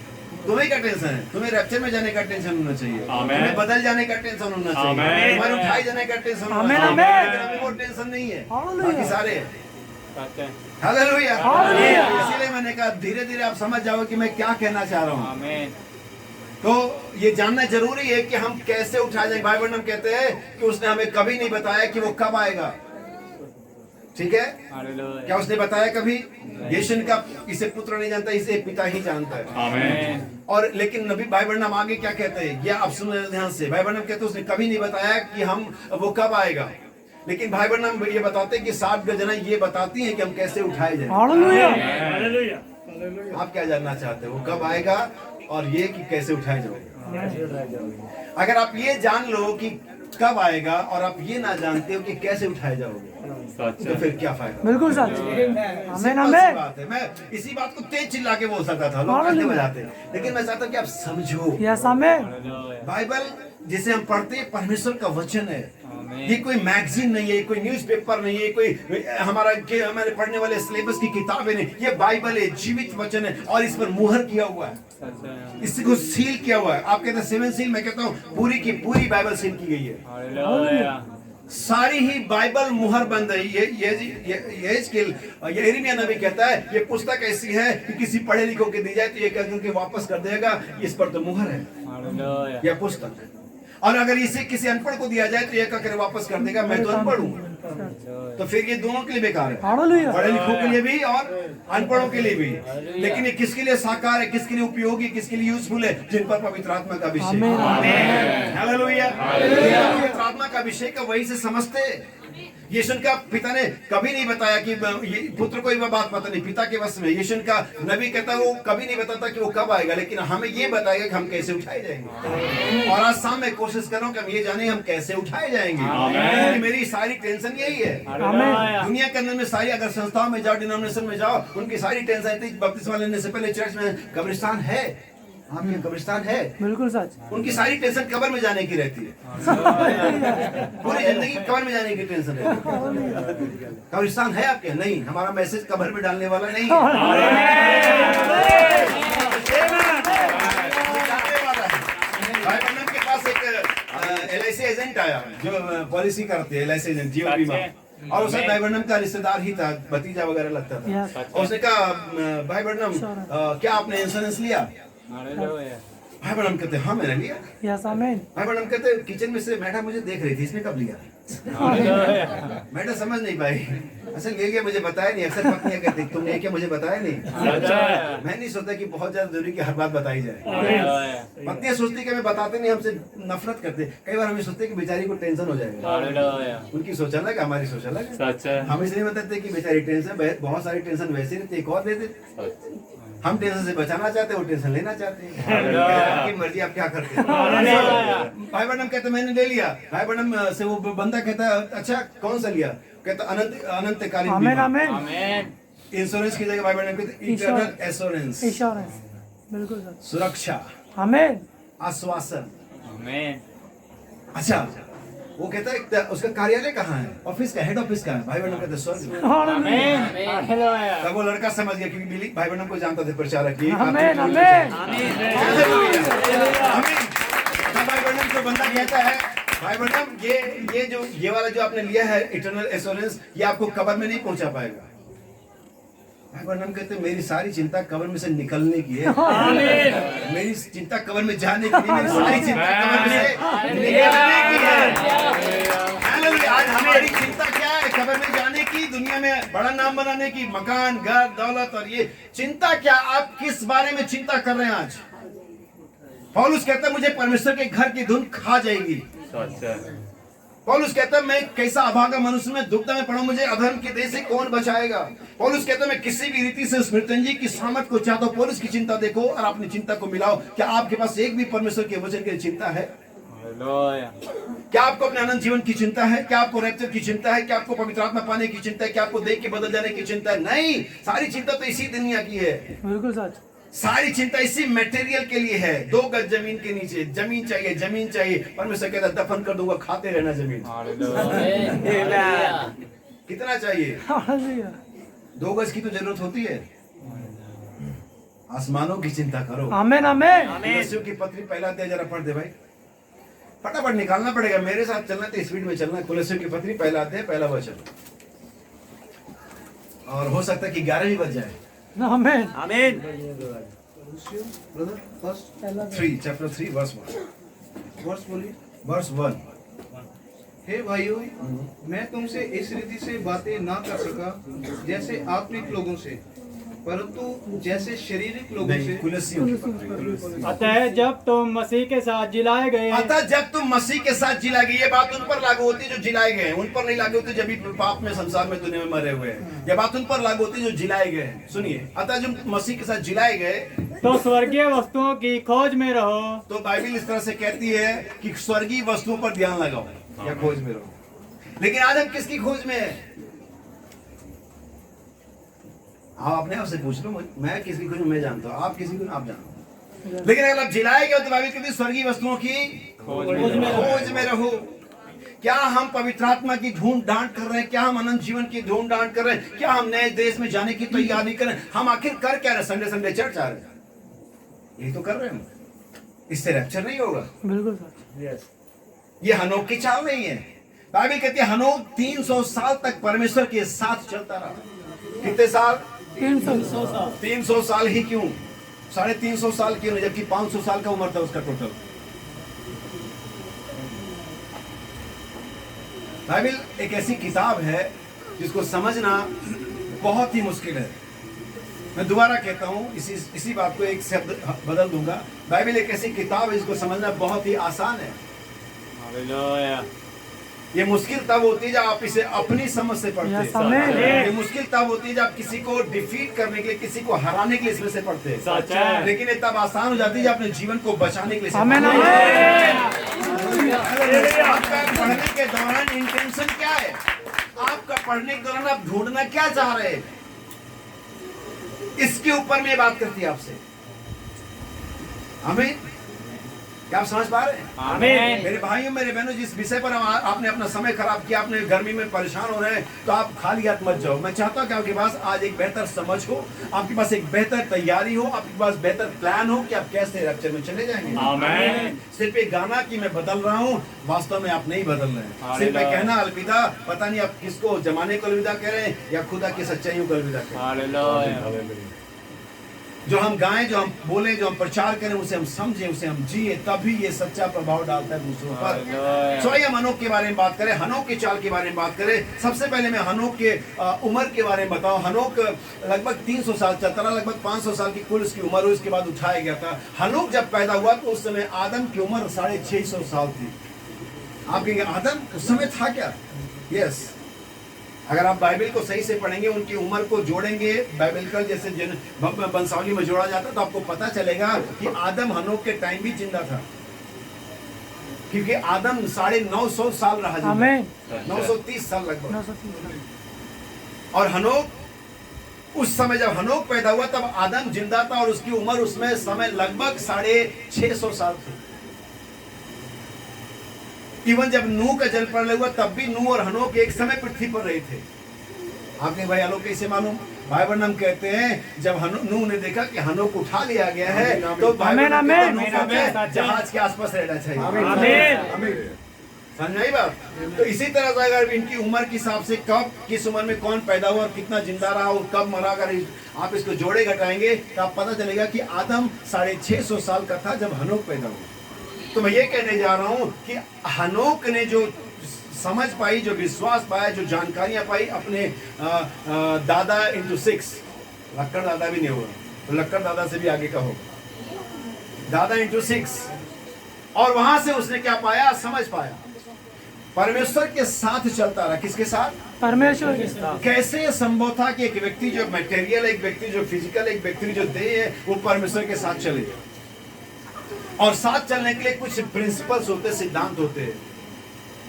तुम्हें क्या टेंशन है? तुम्हें रैप्चर में जाने का टेंशन होना चाहिए, तुम्हें बदल जाने का टेंशन होना चाहिए, तुम्हारे उठाए जाने का टेंशन होना चाहिए। लेकिन हमें वो टेंशन नहीं है, बाकी सारे। हालेलुया। इसीलिए मैंने कहा धीरे धीरे आप समझ जाओ कि मैं क्या कहना चाह रहा हूँ। तो ये जानना जरूरी है कि हम कैसे उठाए जाएंगे। भाई बहन कहते हैं कि उसने हमें कभी नहीं बताया कि वो कब आएगा। ठीक है, क्या उसने बताया कभी? यीशु का इसे पुत्र नहीं जानता, इसे पिता ही जानता है। आमीन। और लेकिन नबी भाई बहन आगे क्या कहते हैं, या आप सुन ध्यान से। भाई बहन कहते हैं उसने कभी नहीं बताया कि हम वो कब आएगा, लेकिन भाई बहन ये बताते हैं कि 7 गजना ये बताती हैं कि हम कैसे उठाए जाएं। आप क्या जानना चाहते हो, वो कब आएगा और ये कि कैसे उठाए जाओगे। अगर आप ये जान लो कि कब आएगा और आप ये ना जानते हो कि कैसे उठाए जाओगे, तो फिर क्या फायदा। बिल्कुल सच। बात है। मैं इसी बात को तेज चिल्ला के बोल सकता था, लोग कहते बजाते, लेकिन मैं चाहता हूँ कि आप समझो। बाइबल जिसे हम पढ़ते हैं परमेश्वर का वचन है। ये कोई मैगजीन नहीं है, कोई न्यूज़पेपर नहीं है, कोई हमारे पढ़ने वाले सिलेबस की किताबें नहीं। ये बाइबल है, जीवित वचन है, और इस पर मुहर किया हुआ है, इसको सील किया हुआ है। आप कहते हैं 7 सील, मैं कहता हूँ पूरी की पूरी बाइबल सील की गई है। सारी ही बाइबल मुहर बंद है। ये यिर्मयाह नबी कहता है ये पुस्तक ऐसी है कि किसी पढ़े लिखो के दी जाए तो ये कहकर के वापस कर देगा, इस पर तो मुहर है, यह पुस्तक है। और अगर इसे किसी अनपढ़ को दिया जाए तो ये कहकर वापस कर देगा, मैं तो अनपढ़ हूँ। तो फिर ये दोनों के लिए बेकार है, पढ़े लिखों के लिए भी और अनपढ़ों के लिए भी। लेकिन ये किसके लिए साकार है, किसके लिए उपयोगी, किसके लिए यूजफुल है? जिन पर पवित्र आत्मा का अभिषेक। हालेलुया। पवित्र आत्मा का अभिषेक वही से समझते यीशु का पिता ने कभी नहीं बताया कि ये पुत्र को ये बात पता नहीं, पिता के वश में। यीशु का नबी कहता है वो कभी नहीं बताता कि वो कब आएगा, लेकिन हमें ये बताएगा कि हम कैसे उठाए जाएंगे। और आज शाम में कोशिश कर रहा हूँ कि हम ये जाने हम कैसे उठाए जाएंगे, क्योंकि मेरी सारी टेंशन यही है। दुनिया के अंदर में सारी, अगर संस्थाओं में जाओ, डिनोमिनेशन में जाओ, उनकी सारी टेंशन थी। बपतिस्मा लेने से पहले चर्च में कब्रिस्तान है, आपके कब्रिस्तान है, बिल्कुल सच। उनकी सारी टेंशन कब्र में जाने की रहती है, पूरी जिंदगी कब्र में जाने की टेंशन है। कब्रिस्तान है आपके? नहीं, हमारा मैसेज कब्र में डालने वाला नहीं है। भाई बहन के पास एक LIC एजेंट आया जो पॉलिसी करते हैं, LIC एजेंट, जीवन बीमा। और उसने भाई बहन का रिश्तेदार ही था, भतीजा वगैरह लगता था। और उसने कहा भाई बहन क्या आपने इंश्योरेंस लिया? भाई बहन कहते हाँ मैंने लिया। भाई बहन कहते किचन में से मैडम मुझे देख रही थी, इसने कब लिया? मैडम समझ नहीं पाई, असल ले गया, मुझे बताया नहीं। अक्सर पत्नियां कहती तुमने क्या मुझे बताया नहीं। मैं नहीं सोचता कि बहुत ज्यादा जरूरी की हर बात बताई जाए। पत्नियां सोचती कि हमें बताते नहीं, हमसे नफरत करते। कई बार हमें सोचते कि बेचारी को टेंशन हो जाएगा, उनकी सोच अलग, हमारी सोच अलग। हम इसलिए बताते कि बेचारी टेंशन, बहुत सारी टेंशन वैसे रहती, एक और दे देते। हम टेंशन से बचाना चाहते हैं, वो टेंशन लेना चाहते हैं। आपकी मर्जी, आप क्या करते हैं। भाई बहन कहते मैंने ले लिया। भाई बहन से वो बंदा कहता अच्छा कौन सा लिया? कहता अनंतकालीन इंश्योरेंस की जगह भाई बहन कहते इटर्नल एश्योरेंस, बिल्कुल सुरक्षा, आश्वासन। अच्छा वो कहता है उसका कार्यालय कहाँ है? ऑफिस का, हेड ऑफिस का है। भाई बहनों कहते स्वर्ग। तब वो लड़का समझ गया क्योंकि बिली भाई बहनों को जानता था प्रचारक की। भाई बहनों को बंदा कहता है भाई बहनों ये वाला जो आपने लिया है इटर्नल एश्योरेंस, ये आपको कब्र में नहीं पहुंचा पाएगा। भाई बहन कहते मेरी सारी चिंता कब्र में से निकलने की है, मेरी चिंता कब्र में जाने की नहीं, मेरी सारी चिंता कब्र में से निकलने की है। आज हमारी चिंता क्या है? कब्र में जाने की, दुनिया में बड़ा नाम बनाने की, मकान, घर, दौलत। और ये चिंता क्या? आप किस बारे में चिंता कर रहे हैं आज? पौलुस कहता है मुझे परमेश्वर के घर की धुन खा जाएगी। पौलुस कहता है मैं कैसा अभागा मनुष्य में दुविधा में पड़ा, मुझे अधर्म के देश से कौन बचाएगा? पौलुस कहता है मैं किसी भी रीति से उस मृत्युंजय की सामर्थ को चाहता हूँ। पौलुस की चिंता देखो और अपनी चिंता को मिलाओ। क्या आपके पास एक भी परमेश्वर के वचन की चिंता है? क्या आपको अपने अनंत जीवन की चिंता है? क्या आपको रैप्चर की चिंता है? क्या आपको पवित्र आत्मा पाने की चिंता है? क्या आपको देख के बदल जाने की चिंता है? नहीं, सारी चिंता तो इसी दुनिया की है। बिल्कुल सच। सारी चिंता इसी मटेरियल के लिए है। 2 गज जमीन के नीचे जमीन चाहिए, जमीन चाहिए। परमेश्वर कहता दफन कर दूंगा, खाते रहना जमीन। कितना चाहिए? 2 गज की तो जरूरत होती है। आसमानों की चिंता करो। आमीन आमीन। कुलस्सियों की पत्री पहला अध्याय जरा पढ़ दे भाई, फटाफट निकालना पड़ेगा, मेरे साथ चलना तो स्पीड में चलना। कुलस्सियों की पत्री पहला अध्याय पहला वचन, और हो सकता है कि 11 भी बज जाए। आमीन आमीन। Chapter 3 verse 1। हे भाइयों, मैं तुमसे इस रीति से बातें ना कर सका जैसे आत्मिक लोगों से, परंतु जैसे शारीरिक लोगों से। अतः जब तुम मसीह के साथ जिलाए गए, अतः जब तुम मसीह के साथ जिलाए गए, ये बात उन पर लागू होती है जो जिलाए गए हैं, उन पर नहीं लागू होती जब भी पाप में संसार में दुनिया में मरे हुए हैं। ये बात उन पर लागू होती है जो जिलाए गए हैं। सुनिए, अतः जब मसीह के साथ जिलाए गए तो स्वर्गीय वस्तुओं की खोज में रहो। तो बाइबल इस तरह से कहती है कि स्वर्गीय वस्तुओं पर ध्यान लगाओ या खोज में रहो। लेकिन आज हम किसकी खोज में है? आप अपने आप से पूछ लो, मैं किसकी खोज में मैं जानता हूँ, आप किसी को आप जानते। लेकिन अगर आप जिलाए गए तो बाइबल कहती है स्वर्गीय वस्तुओं की खोज में रहो। क्या हम पवित्र आत्मा की ढूंढ डांट कर रहे हैं? क्या हम अनंत जीवन की ढूंढ डांट कर रहे हैं? क्या हम नए देश में जाने की तैयारी कर रहे हैं? हम आखिर कर क्या रहे? संडे संडे चर्च आ रहे हैं, यही तो कर रहे हैं। इससे रैप्चर नहीं होगा। बिल्कुल ये हनोक की चाल नहीं है। बाइबल कहती है हनोक 300 साल तक परमेश्वर के साथ चलता रहा। कितने साल? 300 साल ही क्यों? 350 साल क्यों नहीं? जबकि 500 साल का उम्र था उसका टोटल। बाइबल एक ऐसी किताब है जिसको समझना बहुत ही मुश्किल है। मैं दोबारा कहता हूं, इसी बात को एक शब्द बदल दूंगा। बाइबल एक ऐसी किताब है जिसको समझना बहुत ही आसान है। ये मुश्किल तब होती है जब आप इसे अपनी समझ से पढ़ते Yes, हैं। amen. ये मुश्किल तब होती है जब किसी को डिफीट करने के लिए, किसी को हराने के लिए इसमें से पढ़ते हैं। सच है। लेकिन ये तब आसान हो जाती है जब अपने जीवन को बचाने के लिए इसे आमेन, पढ़ते हैं। आमेन। आपका पढ़ने के दौरान इंटेंशन क्या है? आपका पढ़ने के दौरान आप ढूंढना क्या चाह रहे हैं? इसके ऊपर में बात करती है आपसे। हमें क्या आप समझ पा रहे हैं? आमेन। मेरे भाइयों, मेरे बहनों, जिस विषय पर आपने अपना समय खराब किया, आपने गर्मी में परेशान हो रहे हैं, तो आप खाली हाथ मत जाओ। मैं चाहता हूं कि आपके पास आज एक बेहतर समझ हो, आपके पास एक बेहतर तैयारी हो, आपके पास बेहतर प्लान हो कि आप कैसे रैप्चर में चले जाएंगे। आमेन। सिर्फ एक गाना कि मैं बदल रहा हूँ, वास्तव में आप नहीं बदल रहे हैं। सिर्फ एक कहना अलविदा, पता नहीं आप किसको, जमाने को अलविदा कह रहे हैं या खुदा की सच्चाइयों को अलविदा कह रहे हैं। जो हम गाएं, जो हम बोलें, जो हम प्रचार करें, उसे हम समझें, उसे हम जिए, तभी ये सच्चा प्रभाव डालता है दूसरों पर। तो हम हनोक के बारे में बात करें, हनोक की चाल के बारे में बात करें। सबसे पहले मैं हनोक के उम्र के बारे में बताऊं। हनोक लगभग 300 साल चलता रहा, लगभग 500 साल की कुल उसकी उम्र हुई, उसके बाद उठाया गया था। हनोक जब पैदा हुआ तो उस समय आदम की उम्र 650 साल थी। आप कहेंगे आदम उस समय था क्या? यस, अगर आप बाइबल को सही से पढ़ेंगे, उनकी उम्र को जोड़ेंगे, बाइबलिकल जैसे वंशावली में जोड़ा जाता, तो आपको पता चलेगा कि आदम हनोक के टाइम भी जिंदा था, क्योंकि आदम 950 साल रहा जिंदा। आमेन। 930 साल लगभग। और हनोक, उस समय जब हनोक पैदा हुआ तब आदम जिंदा था और उसकी उम्र उसमें समय लगभग 650 साल थी। इवन जब नूह का जल प्रलय हुआ तब भी नूह और हनोक एक समय पृथ्वी पर रहे थे। आपने भाई आलोक कैसे मालूम? भाई बहन कहते हैं जब नूह ने देखा कि हनोक उठा लिया गया है, तो जहाज के आसपास रहना चाहिए। समझ आई बात? तो इसी तरह से अगर इनकी उम्र के हिसाब से कब, किस उम्र में कौन पैदा हुआ और कितना जिंदा रहा और कब मरा, अगर आप इसको जोड़े घटाएंगे तो आप पता चलेगा कि आदम 650 साल का था जब हनोक पैदा हुआ। तो मैं ये कहने जा रहा हूं कि हनोक ने जो समझ पाई, जो विश्वास पाया, जो जानकारियां पाई अपने दादा इंटू 6, लक्कड़ दादा भी नहीं होगा तो लक्कड़ दादा से भी आगे का होगा, दादा इंटू 6, और वहां से उसने क्या पाया? समझ पाया, परमेश्वर के साथ चलता रहा। किसके साथ? परमेश्वर के साथ। कैसे यह संभव था कि एक व्यक्ति जो मटेरियल, एक व्यक्ति जो फिजिकल, एक व्यक्ति जो देह है, वो परमेश्वर के साथ चले? और साथ चलने के लिए कुछ प्रिंसिपल्स होते, सिद्धांत होते हैं।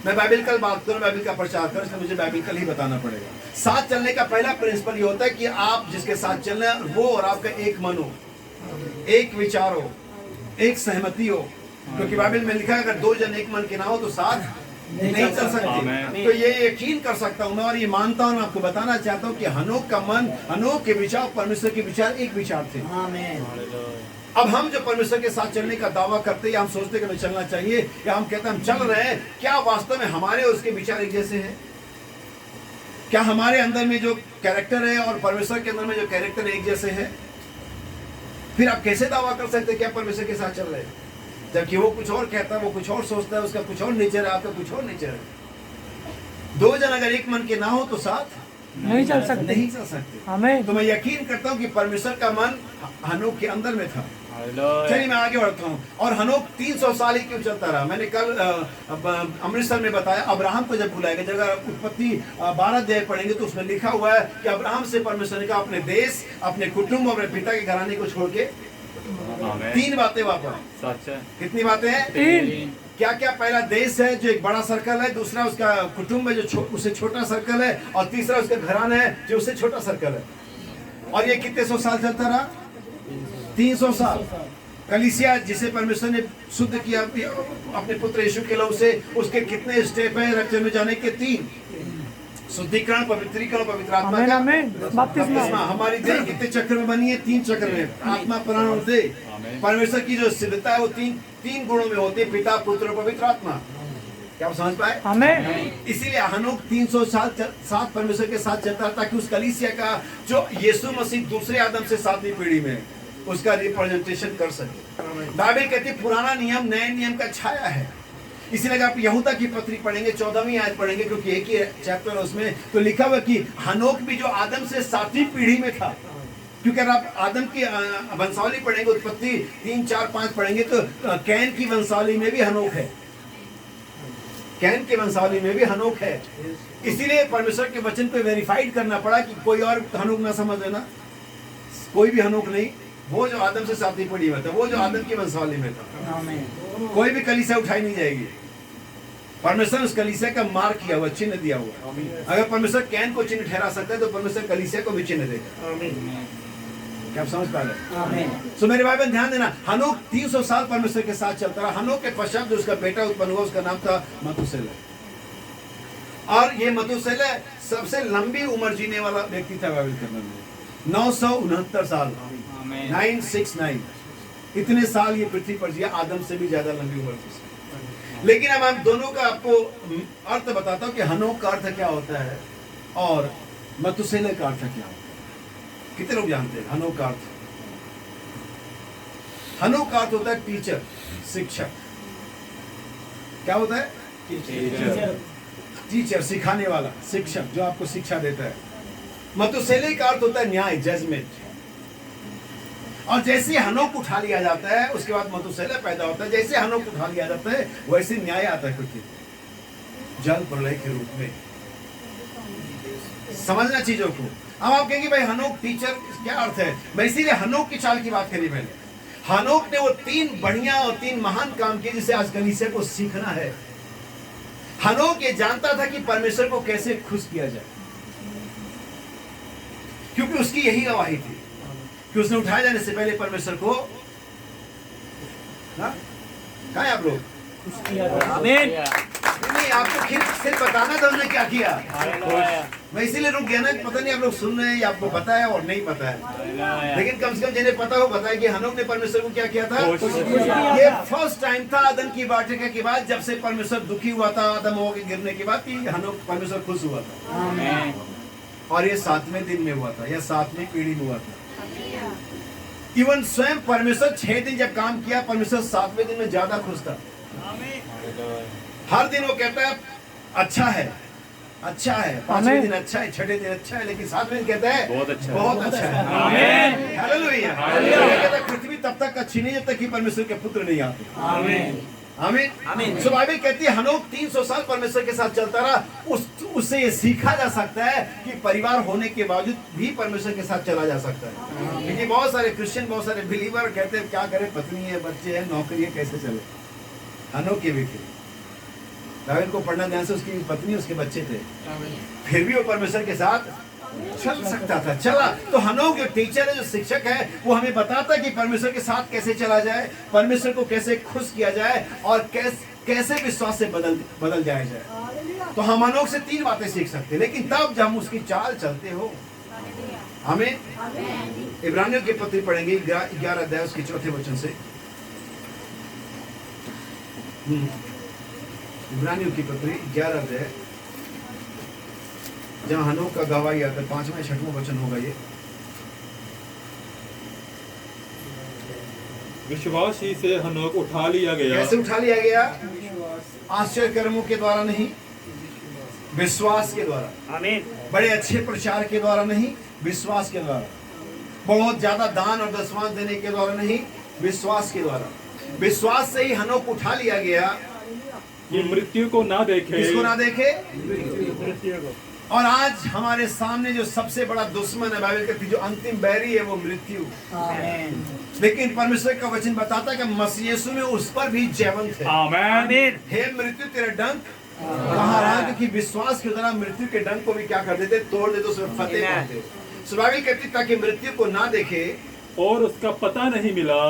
मैं बाइबल कल बात करूं, बाइबल का प्रचार करूं, इसलिए मुझे बाइबल कल ही बताना पड़ेगा। साथ चलने का पहला प्रिंसिपल ये होता है कि आप जिसके साथ चलना है वो और आपका एक मन हो, एक विचार हो, एक सहमति हो। क्योंकि बाइबल में लिखा है अगर दो जन एक मन के ना हो तो साथ नहीं चल सकते। तो ये यकीन कर सकता हूं मैं और ये मानता हूं, मैं आपको बताना चाहता हूं कि हनोक का मन, हनोक के विचार, परमेश्वर के विचार एक विचार थे। अब हम जो परमेश्वर के साथ चलने का दावा करते हैं, या हम सोचते हैं कि हमें चलना चाहिए, या हम कहते हैं हम चल रहे हैं, क्या वास्तव में हमारे और उसके विचार एक जैसे हैं? क्या हमारे अंदर में जो कैरेक्टर है और परमेश्वर के अंदर में जो कैरेक्टर है एक जैसे है? फिर आप कैसे दावा कर सकते हैं कि आप परमेश्वर के साथ चल रहे हैं, जबकि वो कुछ और कहता है, वो कुछ और सोचता है, उसका कुछ और नेचर है, आपका कुछ और नेचर है। दो जन अगर एक मन के ना हो तो साथ नहीं चल सकते, नहीं चल सकते। आमेन। तो मैं यकीन करता हूं कि परमेश्वर का मन हनोक के अंदर में था। चलिए मैं आगे बढ़ता हूं। और हनोक 300 साल ही क्यों चलता रहा? मैंने कल अमृतसर में बताया, अब्राहम को जब बुलाया गया, जगह उत्पत्ति 12 अध्याय पढ़ेंगे तो उसमें लिखा हुआ है कि अब्राहम से परमेश्वर ने कहा अपने देश, अपने कुटुंब, अपने पिता के घराने को छोड़ के 3 बातें वापस। सच है। कितनी बातें हैं? 3। क्या क्या? पहला देश है जो एक बड़ा सर्कल है, दूसरा उसका कुटुंब है जो उससे छोटा सर्कल है, और तीसरा उसका घराना है जो उससे छोटा सर्कल है। और ये कितने 100 साल चलता रहा? 300 साल। कलीसिया जिसे परमेश्वर ने शुद्ध किया अपने पुत्र यीशु के लहू से, उसके कितने स्टेप हैं रैप्चर में जाने के? 3। शुद्धिकरण, पवित्रीकरण, पवित्र आत्मा का बपतिस्मा। हमारी देह कितने चक्र में बनी है? 3 चक्र में, आत्मा, प्राण और देह। परमेश्वर की जो सिद्धता है वो तीन गुणों में होती है, पिता, पुत्र और पवित्र आत्मा। क्या आप समझ पाए? आमेन। इसीलिए हनोक 300 साल साथ परमेश्वर के साथ चलता है, ताकि उस कलीसिया का जो यीशु मसीह दूसरे आदम से 7वीं पीढ़ी में, उसका रिप्रेजेंटेशन कर सके। बाइबल कहती है पुराना नियम नए नियम का छाया है। इसीलिए आप यहूदा की पत्री पढ़ेंगे, 14वीं आयत पढ़ेंगे, क्योंकि एक ही चैप्टर है उसमें, तो लिखा हुआ कि हनोक भी जो आदम से 7वीं पीढ़ी में था। क्योंकि अगर आप आदम की वंशावली पढ़ेंगे, उत्पत्ति 3, 4, 5 पढ़ेंगे, तो कैन की वंशावली में भी हनोक है। कैन के वंशावली में भी हनोक है। इसीलिए परमेश्वर के वचन पे वेरीफाइड करना पड़ा कि कोई और हनोक ना समझ लेना, कोई भी हनोक नहीं, वो जो आदम से साथी पड़ी में था, वो जो आदम की वंशावली में था। कोई भी कलीसिया उठाई नहीं जाएगी। परमेश्वर उस कलीसिया का मार्क किया हुआ, चिन्ह दिया हुआ। अगर परमेश्वर कैन को चिन्ह ठहरा सकता है तो परमेश्वर कलीसिया को भी चिन्ह देगा। क्या आप समझ पा रहे हैं? सो मेरे भाई बहन ध्यान देना, हनोक 300 साल परमेश्वर के साथ चलता रहा। हनोक के पश्चात जो उसका बेटा उत्पन्न हुआ उसका नाम था मथुसेलह, और ये मथुसेलह सबसे लंबी उम्र जीने वाला व्यक्ति था बाइबल के अंदर में। 969 साल, 969, इतने साल ये पृथ्वी पर जिया, आदम से भी ज्यादा लंबी उम्र थी। लेकिन अब हम दोनों का आपको अर्थ बताता हूं कि हनोक का अर्थ क्या होता है और मथुसेलह का अर्थ क्या होता है। कितने लोग जानते हैं हनोक का अर्थ? हनोक का अर्थ होता है टीचर, शिक्षक। क्या होता है? टीचर, सिखाने वाला, शिक्षक जो आपको शिक्षा देता है। मथुसेलह का अर्थ होता है न्याय, जजमेंट। और जैसे हनोक उठा लिया जाता है उसके बाद मथुसेलह पैदा होता है। जैसे हनोक उठा लिया जाता है वैसे न्याय आता है पृथ्वी, जल प्रलय के रूप में। समझना चीजों को। अब आप कहेंगे भाई हनोक टीचर क्या अर्थ है? मैं इसीलिए हनोक की चाल की बात करी मैंने। हनोक ने वो 3 बढ़िया और 3 महान काम किए जिसे आज कलीसिया को सीखना है। हनोक ये जानता था कि परमेश्वर को कैसे खुश किया जाए, क्योंकि उसकी यही गवाही थी कि उसने उठाए जाने से पहले परमेश्वर को, कहाँ है आप लोग? आमीन। नहीं, आपको सिर्फ बताना था उसने क्या किया। मैं इसीलिए रुक गया ना, पता नहीं आप लोग सुन रहे हैं या आपको पता है और नहीं पता है, लेकिन कम से कम जिन्हें पता हो बताया कि हनोक ने परमेश्वर को क्या किया था। ये फर्स्ट टाइम था आदम की वाटिका के बाद, जब से परमेश्वर दुखी हुआ था आदम हो के गिरने के बाद, कि हनोक परमेश्वर खुश हुआ था। और ये 7वें दिन में हुआ था या 7वीं पीढ़ी में हुआ था। इवन स्वयं परमेश्वर 6 दिन जब काम किया, परमेश्वर 7वें दिन में ज्यादा खुश था। हर दिन वो कहता है अच्छा है, अच्छा है, 5वें दिन अच्छा है, 6ठे दिन अच्छा है, लेकिन 7वें दिन कहता है बहुत अच्छा है। हालेलुया। कहता है पृथ्वी तब तक अच्छी नहीं जब तक कि परमेश्वर के पुत्र नहीं आते। आमीन। सो बाइबल कहती है हनोक 300 साल परमेश्वर के साथ चलता रहा। उससे ये सीखा जा सकता है कि परिवार होने के बावजूद भी परमेश्वर के साथ चला जा सकता है। क्योंकि बहुत सारे क्रिश्चियन, बहुत सारे बिलीवर कहते हैं क्या करें, पत्नी है, बच्चे हैं, नौकरी है, कैसे चले। हनोक के भी थे, दाऊद को पढ़ना ध्यान से, उसकी पत्नी उसके बच्चे थे, फिर भी वो परमेश्वर के साथ चल सकता था, चला। तो हनोक जो टीचर है, जो शिक्षक है, वो हमें बताता है कि परमेश्वर के साथ कैसे चला जाए, परमेश्वर को कैसे खुश किया जाए और कैसे विश्वास से बदल जाया जाए। तो हम हनोक से 3 बातें सीख सकते हैं, लेकिन तब जब हम उसकी चाल चलते हो। हमें इब्रानियों की पत्री पढ़ेंगे 11 अध्याय उसके 4थे वचन से। इब्रानियों की पत्री 11 अध्याय, जहाँ हनोक का गवाही आता है, 5वां 6वां वचन होगा ये। विश्वास ही से हनोक उठा लिया गया। कैसे उठा लिया गया? आश्चर्य कर्मों के द्वारा नहीं, विश्वास के द्वारा। आमीन। बड़े अच्छे प्रचार के द्वारा नहीं, विश्वास के द्वारा। बहुत ज्यादा दान और दशमांश देने के द्वारा नहीं, विश्वास के द्वारा। विश्वास से ही हनोक उठा लिया गया कि मृत्यु को ना देखे। किसको ना देखे? मृत्यु को। और आज हमारे सामने जो सबसे बड़ा दुश्मन है, बाइबल कहती है जो अंतिम बैरी है, वो मृत्यु। लेकिन परमेश्वर का वचन बताता है कि मसीह यीशु में उस पर भी जयवंत है। आमीन। हे मृत्यु तेरा डंक कहाँ रहा? क्योंकि विश्वास के द्वारा मृत्यु के डंक को भी क्या कर देते? तोड़ देते, उसमें फतेह पाते। सो बाइबल कहती है ताकि मृत्यु को ना देखे और उसका पता नहीं मिला,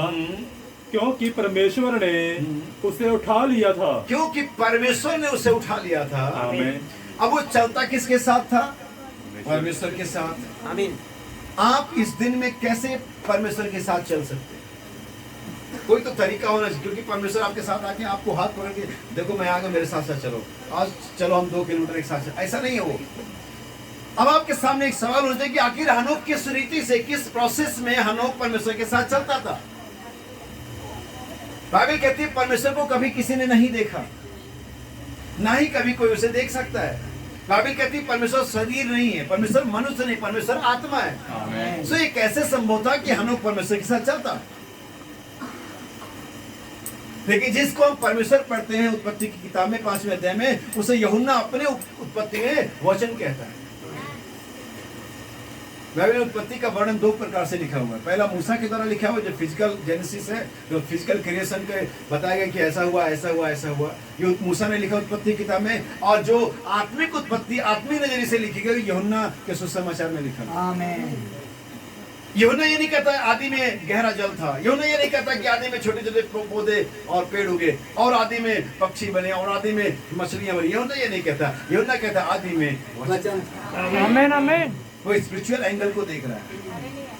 क्योंकि परमेश्वर ने उसे उठा लिया था। क्योंकि परमेश्वर ने उसे उठा लिया था। आमीन। अब वो चलता किसके साथ था? परमेश्वर के साथ। आमीन। आप इस दिन में कैसे परमेश्वर के साथ चल सकते हैं? कोई तो तरीका होना चाहिए, क्योंकि परमेश्वर आपके साथ आके आपको हाथ पकड़ के देखो मैं आगे, मेरे साथ साथ चलो, आज चलो हम 2 किलोमीटर एक साथ, ऐसा नहीं है वो। अब आपके सामने एक सवाल हो जाए कि आखिर हनोक किस रीति से, किस प्रोसेस में हनोक परमेश्वर के साथ चलता था? बाइबल कहती है परमेश्वर को कभी किसी ने नहीं देखा, ना ही कभी कोई उसे देख सकता है। बाइबल कहती है परमेश्वर शरीर नहीं है, परमेश्वर मनुष्य नहीं, परमेश्वर आत्मा है। सो ये कैसे संभव था कि हनोक परमेश्वर के साथ चलता? लेकिन जिसको हम परमेश्वर पढ़ते हैं उत्पत्ति की किताब में 5वें अध्याय में, उसे यूहन्ना अपने उत्पत्ति में वचन कहता है। बाइबल उत्पत्ति का वर्णन दो प्रकार से लिखा हुआ है। पहला मूसा के द्वारा लिखा हुआ जो फिजिकल जेनेसिस है, जो फिजिकल क्रिएशन के बताया गया कि ऐसा हुआ ऐसा हुआ ऐसा हुआ, ये मूसा ने लिखा उत्पत्ति किताब में। और जो आत्मिक उत्पत्ति आत्मिक नजरिए से लिखी गई यूहन्ना के सुसमाचार में लिखा। आमीन। यूहन्ना ये नहीं कहता आदि में गहरा जल था, यूहन्ना ये नहीं कहता कि आदि में छोटे छोटे पौधे और पेड़ उगे और आदि में पक्षी बने और आदि में मछलियां बनी। यूहन्ना ये नहीं कहता, यूहन्ना कहता आदि में वचन। आमीन आमीन। वो स्पिरिचुअल एंगल को देख रहा है।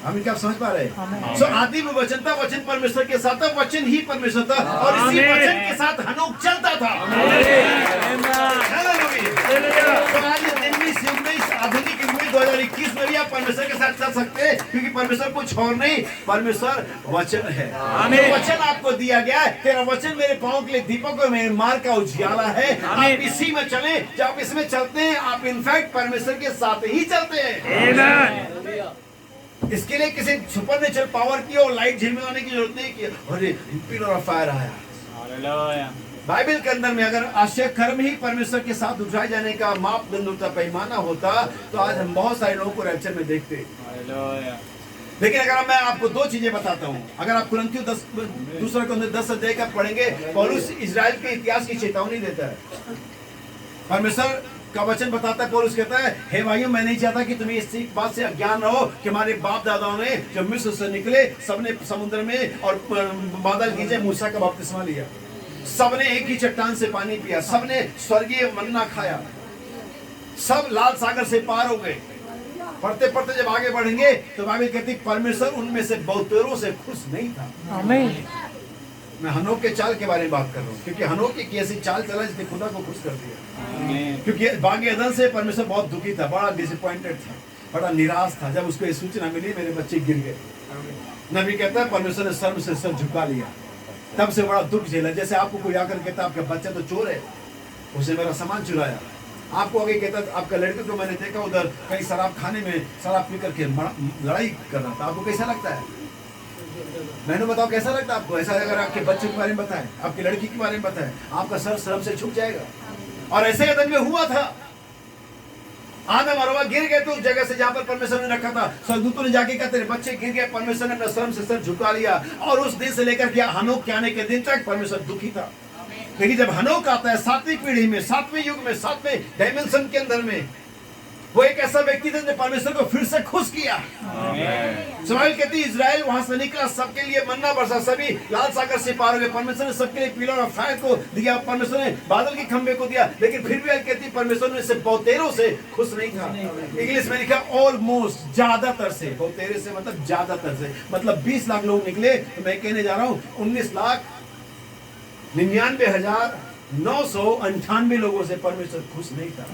हम इनका समझ पा रहे हैं। सो आदि में वचन था, वचन परमेश्वर के साथ था, वचन ही परमेश्वर था और इसी वचन के साथ हनोक चलता था। तो आज इस युग में, इस आधुनिक युग में 2021 में भी आप परमेश्वर के साथ चल सकते हैं, क्योंकि परमेश्वर कुछ और नहीं, परमेश्वर वचन है। तो वचन आपको दिया गया है, तेरा वचन मेरे पांव के लिए दीपक और मेरे मार्ग का उजियाला है। आप इसी में चलें, जब इसमें चलते हैं आप इनफैक्ट परमेश्वर के साथ ही चलते हैं। इसके लिए किसी सुपर नेचुरल पावर की और लाइट झिलमिलाने की जरूरत नहीं कि अरे पिलर ऑफ फायर आया। बाइबल के अंदर में अगर आश्चर्य कर्म ही परमेश्वर के साथ उठाए जाने का मापदंड होता, पैमाना होता, तो आज हम बहुत सारे लोगों को रैप्चर में देखते। लेकिन अगर मैं आपको दो चीजें बताता हूँ, अगर आप कुरिन्थियों 10 अध्याय का पढ़ेंगे, पौलुस इजराइल के इतिहास की चेतावनी देता है। परमेश्वर का वचन बताता है, पौलुस कहता है, हे भाइयों मैं नहीं चाहता कि तुम्हें इस बात से अज्ञान रहो कि हमारे बाप दादाओं ने जब मिस्र से निकले सबने समुद्र में और बादल गीजे मूसा का बपतिस्मा लिया, सबने एक ही चट्टान से पानी पिया, सबने स्वर्गीय मन्ना खाया, सब लाल सागर से पार हो गए। पढ़ते पढ़ते जब आगे बढ़ेंगे तो बाइबल कहती परमेश्वर उनमें से बहुतेरों से खुश नहीं था। आमीन। मैं हनोक के चाल के बारे में बात कर रहा हूँ, क्योंकि हनोक एक ऐसी चाल चला जिसने खुदा को खुश कर दिया। क्योंकि बागे अदन से परमेश्वर बहुत दुखी था, बड़ा डिसअपॉइंटेड था, बड़ा निराश था जब उसको ये सूचना मिली मेरे बच्चे गिर गए। नबी कहता है परमेश्वर ने सर्व से सर झुका लिया, तब से बड़ा दुख झेला। जैसे आपको कोई आकर कहता आपका बच्चा तो चोर है, उसे मेरा सामान चुराया। आपको आगे कहता आपका लड़के को मैंने देखा उधर कहीं शराब खाने में शराब पी करके लड़ाई कर रहा था, आपको कैसा लगता है? मैंने बताओ कैसा लगता है आपको? ऐसा अगर आपके बच्चे के बारे में बताएं, आपकी लड़की के बारे में बताएं, आपका सर शर्म से झुक जाएगा। और ऐसे अदन में हुआ था, आदम और हव्वा गिर गए तो उस जगह से जहां पर परमेश्वर ने रखा था, स्वर्गदूतों ने जाके कहा तेरे बच्चे गिर गए, परमेश्वर ने अपना शर्म से सर झुका लिया। और उस दिन से लेकर के हनोक के आने के दिन तक परमेश्वर दुखी था। लेकिन जब हनोक आता है 7वीं पीढ़ी में, 7वें युग में, 7वें डायमेंशन के अंदर में, वो एक ऐसा व्यक्ति था जो परमेश्वर को फिर से खुश किया। इस्राएल कहती इजराइल वहां से निकला, सबके लिए मन्ना बरसा, सभी लाल सागर से पार हो गए। परमेश्वर ने सबके लिए पिलर ऑफ फायर को दिया, परमेश्वर ने बादल के खंभे को दिया, लेकिन फिर भी कहती परमेश्वर ने सिर्फ बहुतेरों से खुश नहीं था। इंग्लिश में लिखा ऑलमोस्ट, ज्यादातर से, बहुतेरे से मतलब ज्यादातर से, मतलब 20 लाख लोग निकले, तो मैं कहने जा रहा हूँ 19,99,998 लोगों से परमेश्वर खुश नहीं था।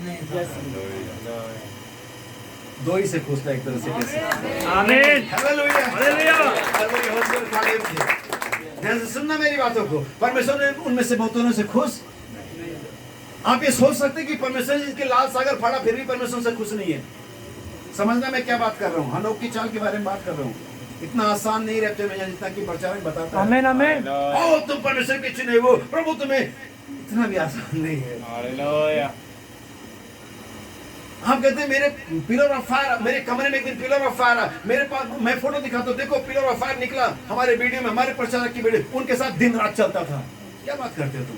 दो ही से खुश था एक तरह से। कैसे? आमीन, हालेलुया, हालेलुया, हालेलुया। ध्यान से सुनना मेरी बातों को, परमेश्वर ने उनमें से बहुतों से खुश। आप ये सोच सकते कि परमेश्वर जिसके लाल सागर फाड़ा फिर भी परमेश्वर से खुश नहीं है। समझना मैं क्या बात कर रहा हूँ, हनोक की चाल के बारे में बात कर रहा हूँ। इतना आसान नहीं रैप्चर में जितना कि प्रचारक बताता है। आमीन, आमीन। ओ तुम परमेश्वर के चुने हो, प्रभु तुम्हें, इतना भी आसान नहीं है। हालेलुया। हम कहते हैं मेरे पिलर ऑफ फायर, मेरे कमरे में एक दिन पिलर ऑफ फायर, मेरे पास मैं फोटो दिखाता हूँ, देखो पिलर ऑफ फायर निकला हमारे वीडियो में, हमारे प्रचारक की वीडियो, उनके साथ दिन रात चलता था। क्या बात करते हो तुम?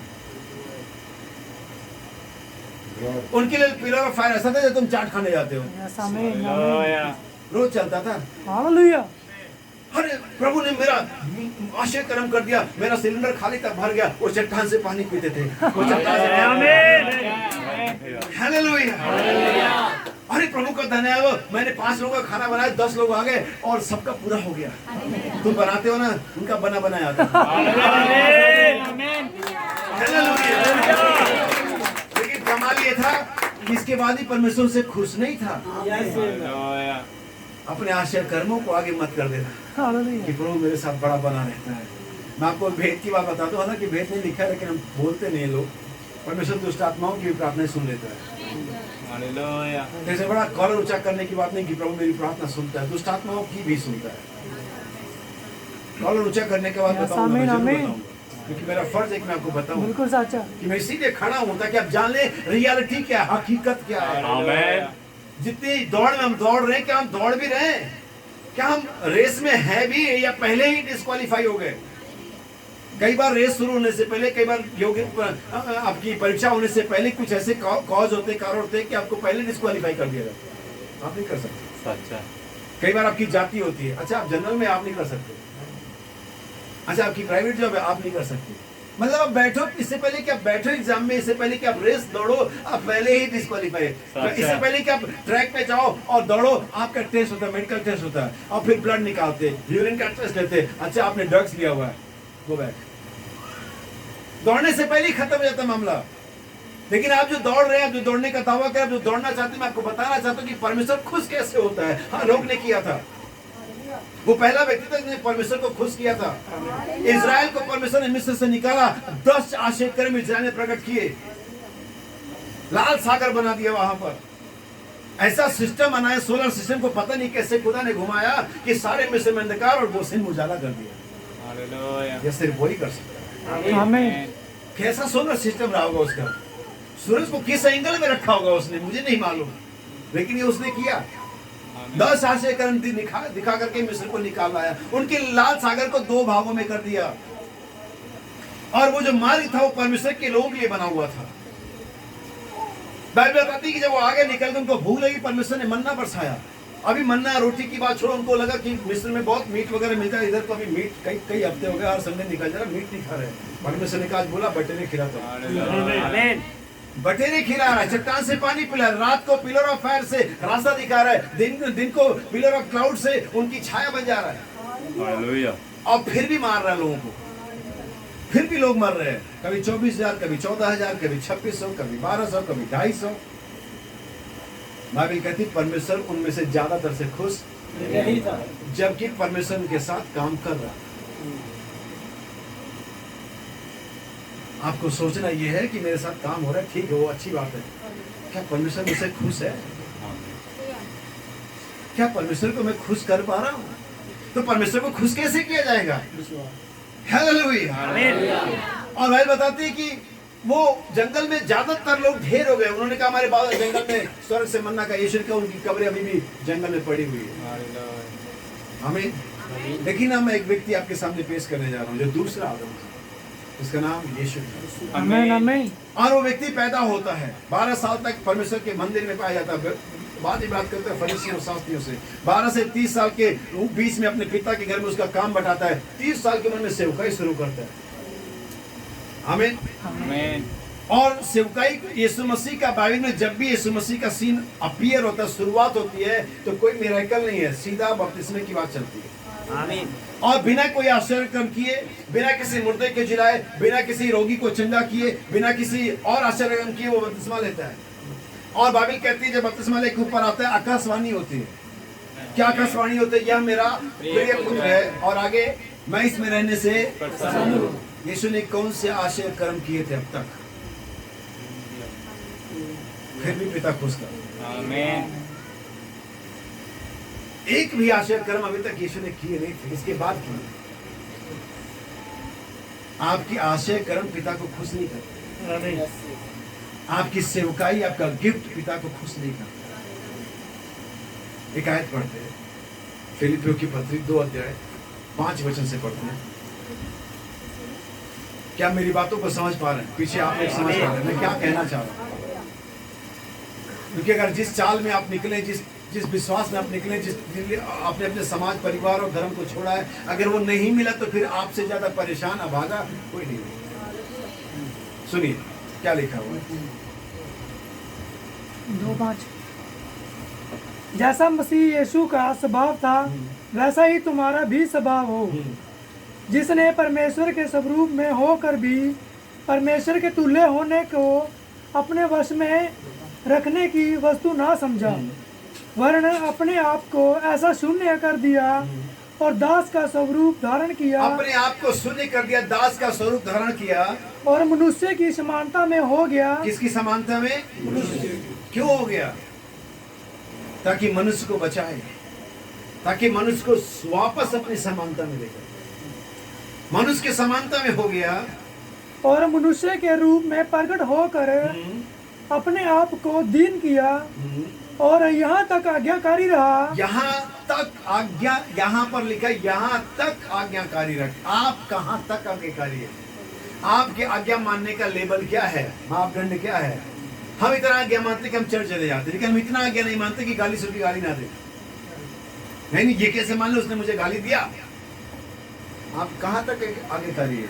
उनके लिए पिलर ऑफ फायर ऐसा था जब तुम चाट खाने जाते हो, रोज चलता था। हालेलुया। अरे प्रभु ने मेरा आश्चर्य कर्म कर दिया, मेरा सिलेंडर खाली तक भर गया, वो चट्टान से पानी पीते थे, वो चट्टान से। हालेलुया। अरे प्रभु का धन्यवाद, मैंने 5 लोगों का खाना बनाया, 10 लोग आ गए और सबका पूरा हो गया। तुम बनाते हो ना, उनका बना बनाया आता। लेकिन कमाल ये था कि इसके बाद ही परमेश्वर से खुश नहीं था। अपने आश्चर्य कर्मों को आगे मत कर देना कि प्रभु मेरे साथ बड़ा बना रहता है। मैं आपको भेद की बात बताता हूँ, हालांकि भेद नहीं लिखा है लेकिन हम बोलते नहीं लोग। परमेश्वर दुष्ट आत्माओं की प्रार्थनाएं सुन लेता है। जैसे बड़ा कॉलर ऊंचा करने की बात नहीं कि प्रभु मेरी प्रार्थना सुनता है, दुष्ट आत्माओं की भी सुनता है। कॉलर ऊंचा करने के बाद बताऊंगा। क्योंकि मेरा फर्ज है कि मैं आपको बताऊं बिल्कुल साचा। कि मैं इसीलिए खड़ा हूं ताकि आप जान लें रियलिटी क्या है, हकीकत क्या है। आमीन। जितनी दौड़ में हम दौड़ रहे हैं, क्या हम दौड़ भी रहे हैं? क्या हम रेस में है भी या पहले ही डिस्क्वालीफाई हो गए? कई बार रेस शुरू होने से पहले, कई बार आपकी परीक्षा होने से पहले कुछ ऐसे कॉज होते, कारण होते हैं कि आपको पहले डिस्क्वालीफाई कर दिया जाता, आप नहीं कर सकते। सच्चा। कई बार आपकी जाति होती है, अच्छा आप जनरल में आप नहीं कर सकते, अच्छा आपकी प्राइवेट जॉब है आप नहीं कर सकते, मतलब आप बैठो, इससे पहले कि आप बैठो एग्जाम में, इससे पहले कि आप रेस दौड़ो, आप पहले ही डिस्क्वालीफाई है। इससे पहले कि आप ट्रैक पे जाओ और दौड़ो, आपका टेस्ट होता है, मेडिकल टेस्ट होता है, और फिर ब्लड निकालते, यूरिन का टेस्ट लेते, अच्छा आपने ड्रग्स लिया हुआ है, गो बैक। दौड़ने से पहले ही खत्म हो जाता मामला। लेकिन आप जो दौड़ रहे हैं, जो दौड़ने का दावा कर, जो दौड़ना चाहते हैं, मैं आपको बताना चाहता हूँ कि परमेश्वर खुश कैसे होता है। हाँ, लोग ने किया था, वो पहला व्यक्ति था जिसने परमेश्वर को खुश किया था। इजराइल को परमेश्वर ने मिस्र से निकाला, 10 आश्चर्य कर्म इजराइल ने प्रकट किए, लाल सागर बना दिया वहां पर। ऐसा सिस्टम बनाया, सोलर सिस्टम को पता नहीं कैसे खुदा ने घुमाया कि सारे मिस्र में अंधकार और गोसेन में उजाला कर दिया। हालेलुया। ये सिर्फ वही कर सकता है। आमीन। कैसा सोलर सिस्टम रहा होगा उसका, सूरज को किस एंगल में रखा होगा उसने, मुझे नहीं मालूम, लेकिन ये उसने किया। 10 आश्चर्य कर्म दिखा करके मिस्र को निकाल लाया, उनके लाल सागर को 2 भागों में कर दिया, और वो जो मार्ग था वो परमेश्वर के लोगों के लिए बना हुआ था। बाइबल बताती है कि जब वो आगे निकल गए, उनको भूख लगी, परमेश्वर ने मन्ना बरसाया। अभी मन्ना रोटी की बात छोड़ो, उनको लगा कि मिस्र में बहुत मीट वगैरह मिलता है, इधर तो अभी मीट कई हफ्ते हो गए, हर संडे निकल जा रहा, मीट नहीं खा रहे। परमेश्वर ने कहा बोला बटेरे खिलाता हूं, बटेरे खिला रहा है, चट्टान से पानी पिला, रात को पिलर ऑफ फायर से रास्ता दिखा रहा है, दिन को पिलर ऑफ क्लाउड से उनकी छाया बन जा रहा है। हालेलुया। और फिर भी मार रहा है लोगों को, फिर भी लोग मर रहे हैं, कभी 24,000, कभी 14,000, कभी 2600, कभी 1200, कभी 250। बाइबल कहती परमेश्वर उनमें से ज्यादातर से खुश नहीं था, जबकि परमेश्वर उनके साथ काम कर रहा है। आपको सोचना यह है कि मेरे साथ काम हो रहा है, ठीक है, वो अच्छी बात है। क्या परमेश्वर मुझसे खुश है? क्या परमेश्वर को मैं खुश कर पा रहा हूं? तो परमेश्वर को खुश कैसे किया जाएगा? हालेलुया। और बाइबल बताती है कि वो जंगल में ज्यादातर लोग ढेर हो गए, उन्होंने कहा हमारे बाबा जंगल में स्वर्ग से मन्ना का यीशु का, उनकी कब्रें अभी भी जंगल में पड़ी हुई है। हमें लेकिन मैं एक व्यक्ति आपके सामने पेश करने जा रहा हूँ जो दूसरा आदम था, उसका नाम यीशु था। आमीन आमीन। और वो व्यक्ति पैदा होता है, 12 साल तक परमेश्वर के मंदिर में पाया जाता है। बात करते हैं फरीसियों और शास्त्रियों से, 12 से 30 साल के बीच में अपने पिता के घर में उसका काम बटाता है, 30 साल की उम्र में सेवकाई शुरू करता है। आमीन आमीन। और सेवकाई यीशु मसीह का बाइबल में जब भी यीशु मसीह का सीन अपीयर होता है, शुरुआत होती है, तो कोई मिरेकल नहीं है, सीधा बपतिस्मे की बात चलती है। आमीन। और बिना कोई आश्चर्य कर्म किए, बिना किसी मुर्दे के जिलाए, बिना किसी रोगी को चंगा किए, बिना किसी और आश्चर्य कर्म किए वो बपतिस्मा लेता है। और बाइबल कहती है जब बपतिस्मा लेके ऊपर आता है, आकाशवाणी होती है। क्या आकाशवाणी होती है? यह मेरा प्रिय पुत्र है और आगे मैं इसमें रहने से प्रसन्न हूं। यीशु ने कौन से आश्चर्य कर्म किए थे अब तक? फिर भी पिता खुश था। आमीन। एक भी आश्चर्य कर्म अभी तक यीशु ने किए नहीं थे, इसके बाद किए। आपकी आश्चर्य कर्म पिता को खुश नहीं करते, आपकी सेवकाई, आपका गिफ्ट पिता को खुश नहीं करता। एक आयत पढ़ते हैं, फिलिपियों की पत्री 2 अध्याय 5 वचन से पढ़ते हैं। क्या मेरी बातों को समझ पा रहे हैं? पीछे आप लोग समझ पा रहे हैं मैं क्या कहना चाह रहा हूं? क्योंकि अगर जिस चाल में आप निकले, जिस विश्वास में आप निकले, आपने अपने समाज, परिवार और धर्म को छोड़ा है, अगर वो नहीं मिला तो फिर आपसे ज्यादा परेशान, अभागा कोई नहीं। सुनिए क्या लिखा हुआ है, 2:5। जैसा मसीह यीशु का स्वभाव था वैसा ही तुम्हारा भी स्वभाव हो, जिसने परमेश्वर के स्वरूप में होकर भी परमेश्वर के तुल्य होने को अपने वश में रखने की वस्तु ना समझा, वरन अपने आप को ऐसा शून्य कर दिया और दास का स्वरूप धारण किया। अपने आप को शून्य कर दिया, दास का स्वरूप धारण किया और मनुष्य की समानता में हो गया। किसकी समानता में? क्यों हो गया? ताकि मनुष्य को बचाए, ताकि मनुष्य को वापस अपनी समानता में लेकर। मनुष्य के समानता में हो गया और मनुष्य के रूप में प्रकट होकर अपने आप को दीन किया और यहाँ तक आज्ञाकारी रहा। यहाँ तक आज्ञा, यहाँ पर लिखा है यहाँ तक आज्ञाकारी रख। आप कहाँ तक आज्ञाकारी है? आपके आज्ञा मानने का लेवल क्या है, मापदंड क्या है? हम इतना आज्ञा मानते कि हम चर्च चले जाते, लेकिन हम इतना आज्ञा नहीं मानते कि गाली सुन की गाली ना दे। नहीं, ये कैसे मान लो उसने मुझे गाली दिया। आप कहाँ तक आज्ञाकारी है?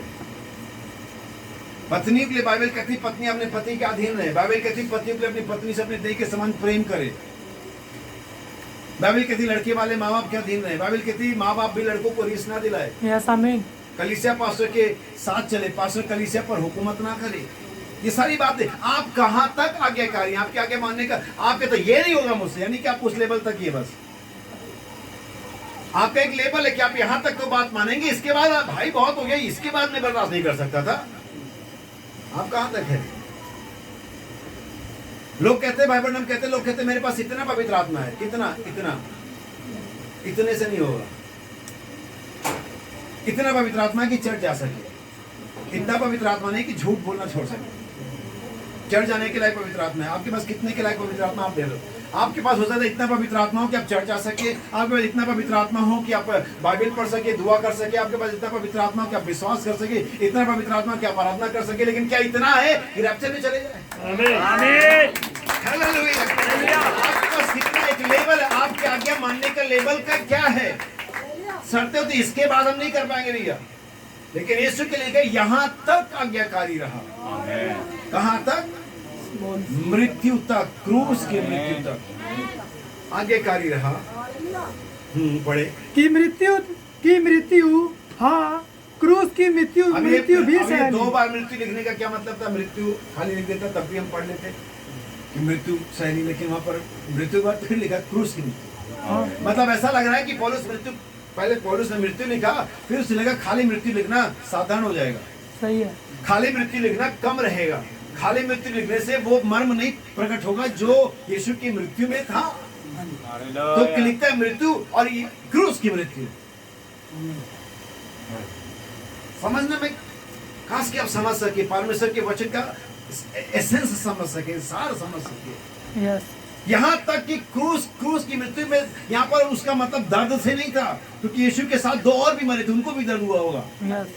पत्नी के लिए बाइबल कहती पत्नी अपने पति के अधीन रहे। बाइबल कहती पत्नी के लिए अपनी पत्नी से अपने देह के समान प्रेम करे। बाइबल कहती लड़के वाले माँ बाप के अधीन रहे। बाइबल कहती माँ बाप भी लड़कों को रीस ना दिलाए। यस आमीन। कलीसिया पास्टर के साथ चले, पास्टर कलीसिया पर हुकूमत ना करे। ये सारी बातें आप कहाँ तक आज्ञाकारी हैं? आपके आगे मानने का आपके तो ये नहीं होगा मुझसे, यानी कि आप उस लेवल तक ही है बस। आपका एक लेवल है कि आप यहाँ तक तो बात मानेंगे, इसके बाद आप भाई बहुत हो गया, इसके बाद मैं बर्दाश्त नहीं कर सकता था। आप कहां तक है? लोग कहते हैं, भाई बहन कहते, लोग कहते मेरे पास इतना पवित्र आत्मा है। कितना? इतना, इतने से नहीं होगा। इतना पवित्र आत्मा है कि चर्च जा सके। इतना पवित्र आत्मा नहीं कि झूठ बोलना छोड़ सके। चर्च जाने के लायक पवित्र आत्मा है। आपके पास कितने के लायक पवित्र आत्मा आप दे दो। आपके पास हो सकता है इतना पवित्र आत्मा हो कि आप चर्च जा सके। आपके पास इतना पवित्र आत्मा हो कि आप बाइबल पढ़ सके, दुआ कर सके। आपके पास इतना पवित्र आत्मा हो कि आप विश्वास कर सके। इतना पवित्र आत्मा कि आप आराधना कर सके। लेकिन क्या इतना है कि रैप्चर में चले जाए? हालेलुया। आपके पास कितना एक लेवल है? आपके आज्ञा मानने का लेवल का क्या है? शर्तें होती इसके बाद हम नहीं कर पाएंगे भैया। लेकिन यीशु के लिए यहाँ तक आज्ञाकारी रहा। कहाँ तक? मृत्यु तक, क्रूस की मृत्यु तक आज्ञाकारी रहा। पढ़े की मृत्यु हाँ, क्रूस की मृत्यु भी सहनी। दो बार मृत्यु लिखने का क्या मतलब था? मृत्यु खाली लिख देता तब भी हम पढ़ लेते कि मृत्यु सहनी, लेकिन वहां पर मृत्यु बाद फिर लिखा क्रूस की मृत्यु। मतलब ऐसा लग रहा है कि पौलुस मृत्यु, पहले पौलुस ने मृत्यु लिखा, फिर उसने लगा खाली मृत्यु लिखना साधारण हो जाएगा। सही है। खाली मृत्यु लिखना कम रहेगा। खाली मृत्यु लिखने से वो मर्म नहीं प्रकट होगा जो यीशु की मृत्यु में था। तो लिखता है मृत्यु और क्रूस की मृत्यु। समझने में खास कि आप समझ सके, परमेश्वर के वचन का एसेंस समझ सके, सार समझ सके। यस। यहाँ तक कि क्रूस की मृत्यु में यहाँ पर उसका मतलब दर्द से नहीं था, क्योंकि यीशु के साथ दो और भी मरे थे, उनको भी दर्द हुआ होगा। यस।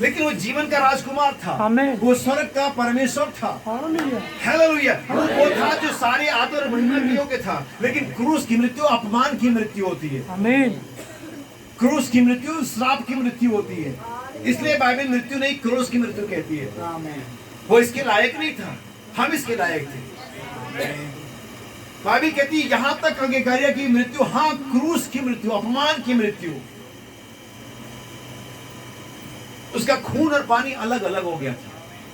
लेकिन वो जीवन का राजकुमार था। आमीन। वो स्वर्ग का परमेश्वर था। हालेलुया। वो था जो सारे आदर महिमा के योग्य था। लेकिन क्रूस की मृत्यु अपमान की मृत्यु होती है। आमीन। क्रूस की मृत्यु श्राप की मृत्यु होती है। इसलिए बाइबल मृत्यु नहीं क्रूस की मृत्यु कहती है। वो इसके लायक नहीं था, हम इसके लायक थे। बाइबल कहती है यहाँ तक आज्ञाकारी की मृत्यु, हाँ क्रूस की मृत्यु, अपमान की मृत्यु। उसका खून और पानी अलग अलग हो गया था।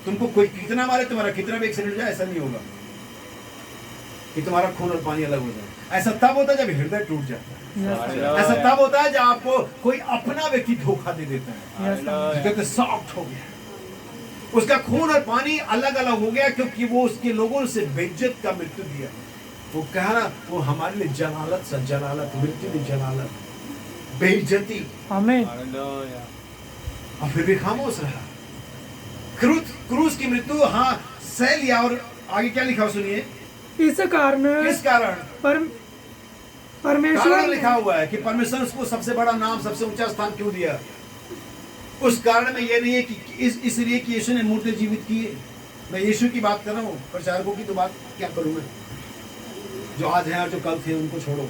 तुमको कोई कितना मारे, तुम्हारा कितना भी एक्सीडेंट हो जाए, ऐसा नहीं होगा कि तुम्हारा खून और पानी अलग हो जाए। ऐसा तब होता है जब हृदय टूट जाता है। ऐसा तब होता है जब आपको कोई अपना व्यक्ति धोखा दे देता है, कहते सॉफ्ट हो गया। उसका खून और पानी अलग अलग हो गया क्योंकि वो उसके लोगों से बेइज्जत का मृत्यु दिया। वो कह रहा, वो हमारे लिए जलालत सा, जलालत, मृत्यु की जलालत, बेइज्जती। आमीन। और फिर भी खामोश रहा। क्रूस की मृत्यु हाँ सह लिया। और आगे क्या लिखा सुनिए। इस कारण, किस कारण? परमेश्वर लिखा हुआ है कि परमेश्वर उसको सबसे बड़ा नाम, सबसे ऊंचा स्थान क्यों दिया? उस कारण में ये नहीं है कि इसलिए कि यीशु ने मूर्ति जीवित किए। मैं यीशु की बात कर रहा हूँ, प्रचारकों की तो बात क्या करूं मैं? जो आज है और जो कल थे उनको छोड़ो।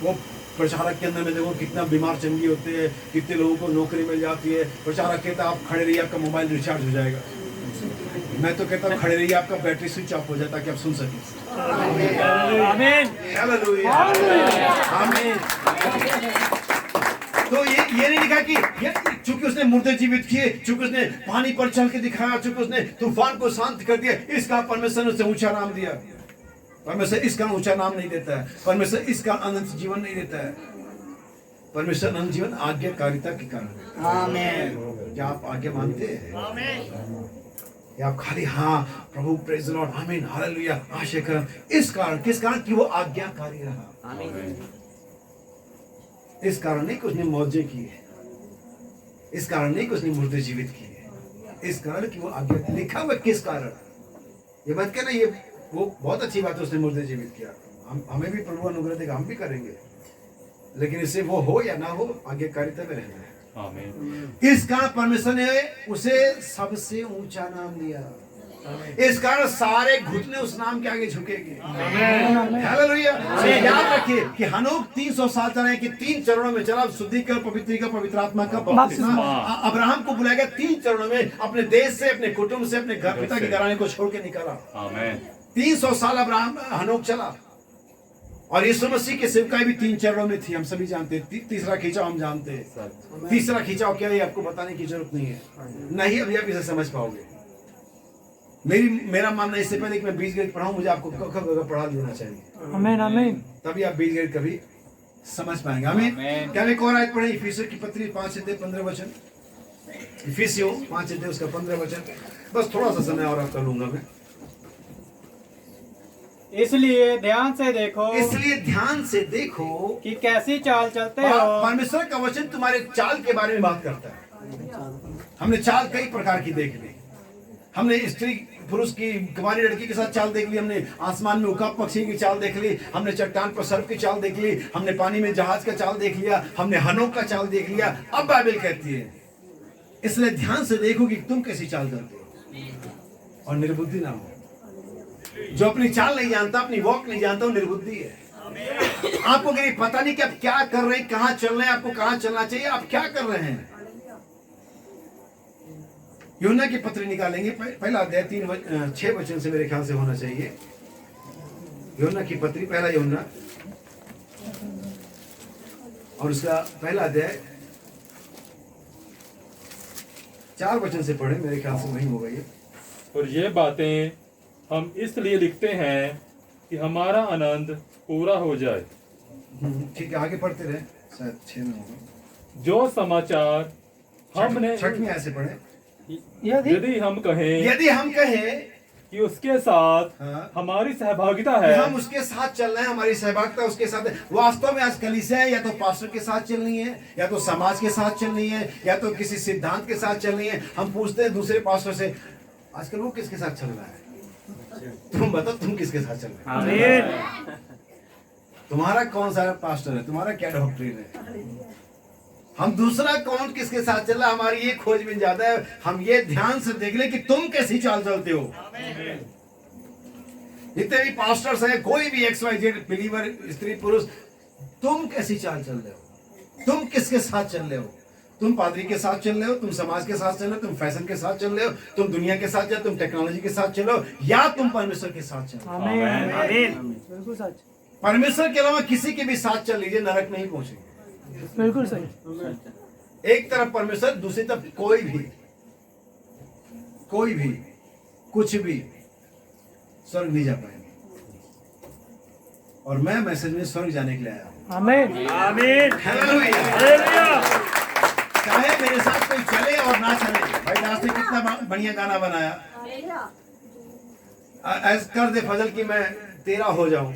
वो प्रचारक के अंदर में देखो कितना बीमार चंगी होते हैं, कितने लोगों को नौकरी मिल जाती है। प्रचारक कहता है आप खड़े रहिए, आपका मोबाइल रिचार्ज हो जाएगा। मैं तो कहता हूँ खड़े रहिए, आपका बैटरी स्विच ऑफ हो जाए ताकि आप सुन सकें। आमीन। हालेलुया। आमीन। तो ये नहीं लिखा कि चूंकि उसने मुर्दे जीवित किए, चूंकि उसने पानी पर चल के दिखाया, चूंकि उसने तूफान को शांत कर दिया, इसका परमेश्वर ने उसे ऊंचा नाम दिया। परमेश्वर इसका ऊंचा नाम नहीं देता है। परमेश्वर इसका अनंत जीवन नहीं देता है। परमेश्वर अनंत जीवन आज्ञाकारिता के कारण। आमीन। क्या आप आज्ञा मानते हैं? आमीन। या आप खाली हाँ प्रभु प्रेज द लॉर्ड, आमीन, हालेलुया, आशा कर। इस कारण, किस कारण कि वो आज्ञाकारी रहा। आमीन। इस कारण नहीं कि उसने मौजे किए, इस कारण नहीं कि उसने मुर्दे जीवित किए, इस कारण कि वो आज्ञा लिखा हुआ किस कारण। ये मत कहना ये वो बहुत अच्छी बात है उसने मुर्दे जीवित किया, हमें भी प्रभु अनुग्रह देगा, हम भी करेंगे, लेकिन इससे वो हो या ना हो आज्ञाकारिता में रहना है। आमीन। इस कारण परमेश्वर ने उसे सबसे ऊंचा नाम दिया, इस कारण सारे घुटने उस नाम के आगे झुकेंगे। हालेलुया। याद रखिए कि हनोक 300 साल चला, कि 3 चरणों में चला, शुद्धिकरण, पवित्रीकरण, पवित्र आत्मा का बपतिस्मा। अब्राहम को बुलाया गया 3 चरणों में, अपने देश से, अपने कुटुंब से, अपने घर पिता के घराने को छोड़ के निकाला। आमीन। 300 साल अब्राहम हनोक चला, और यीशु मसीह की सेवकाई भी 3 चरणों में थी, हम सभी जानते हैं। तीसरा खिंचाव हम जानते हैं। तीसरा खिंचाव क्या है आपको बताने की जरूरत नहीं है, नहीं अभी आप इसे समझ पाओगे। मेरा मानना इससे पहले कि मैं बीजगणित पढ़ाऊं, मुझे आपको पढ़ा लेना चाहिए। आमीन आमीन। तभी आप बीजगणित कभी समझ पाएंगे। आमीन। क्या एक और आयत पढ़े, इफिसियों की पत्री 5:15 वचन। इफिसियों 5 उसका 15 वचन। बस थोड़ा सा समय और आपका लूंगा मैं। इसलिए ध्यान से देखो, इसलिए ध्यान से देखो कि कैसी चाल चलते हो। परमेश्वर का वचन तुम्हारे चाल के बारे में बात करता है। हमने चाल कई प्रकार की देख ली, हमने स्त्री पुरुष की, कुमारी लड़की के साथ चाल देख ली, हमने आसमान में उकाब पक्षी की चाल देख ली, हमने चट्टान पर सर्प की चाल देख ली, हमने पानी में जहाज का चाल देख लिया, हमने हनोक का चाल देख लिया। अब बाइबल कहती है इसलिए ध्यान से देखो कि तुम कैसी चाल करते हो और निर्बुद्धि ना हो। जो अपनी चाल नहीं जानता, अपनी वॉक नहीं जानता, वो निर्बुद्धि है। आपको कहीं पता नहीं कि आप क्या कर रहे हैं, कहां चल रहे हैं, आपको कहां चलना चाहिए, आप क्या कर रहे हैं। यूहन्ना की पत्री निकालेंगे, पहला अध्याय 6 वचन से मेरे ख्याल से होना चाहिए। यूहन्ना की पत्री, पहला यूहन्ना और उसका पहला अध्याय 4 वचन से पढ़े, मेरे ख्याल से वही होगा ये। और ये बातें हम इसलिए लिखते हैं कि हमारा आनंद पूरा हो जाए। ठीक है, आगे पढ़ते रहे, शायद 6 में होगा। जो समाचार हमने, 6वीं आयत से पढ़े। यदि हम कहें कि उसके साथ हमारी सहभागिता है, हम उसके साथ चल रहे हैं, हमारी सहभागिता उसके साथ है। वास्तव में आज कलीसिया है, या तो पास्टर के साथ चलनी है, या तो समाज के साथ चलनी है, या तो किसी सिद्धांत के साथ चलनी है। हम पूछते हैं दूसरे पास्टर से, आजकल वो किसके साथ चल रहा है, तुम बताओ तुम किसके साथ चल रहे हो, तुम्हारा कौन सा पास्टर है, तुम्हारा क्या डॉक्ट्रिन है। हम दूसरा कौन किसके साथ चल रहा है, हमारी ये खोजबीन ज्यादा है। हम ये ध्यान से देख ले कि तुम कैसी चाल चलते हो। जितने भी पास्टर्स हैं, कोई भी XYZ बिलीवर, स्त्री पुरुष, तुम कैसी चाल चल रहे हो, तुम किसके साथ चल रहे हो। तुम पादरी के साथ चल रहे हो, तुम समाज के साथ चल रहे हो, तुम फैशन के साथ चल रहे हो, तुम दुनिया के साथ चल रहे हो, तुम टेक्नोलॉजी के साथ चलो, या तुम परमेश्वर के साथ चलो। आमीन। बिल्कुल सच, परमेश्वर के अलावा किसी के भी साथ चल लीजिए, नरक नहीं पहुंचेंगे। बिल्कुल सही। एक तरफ परमेश्वर, दूसरी तरफ कोई भी कुछ भी स्वर्ग नहीं जा पाएंगे। और मैं मैसेज में स्वर्ग जाने के लिए आया हूं। आमीन आमीन। हालेलुया। चाहे मेरे साथ कोई चले और ना चले, भाई दास ने कितना बढ़िया गाना बनाया, ऐस कर दे फजल की मैं तेरा हो जाऊं।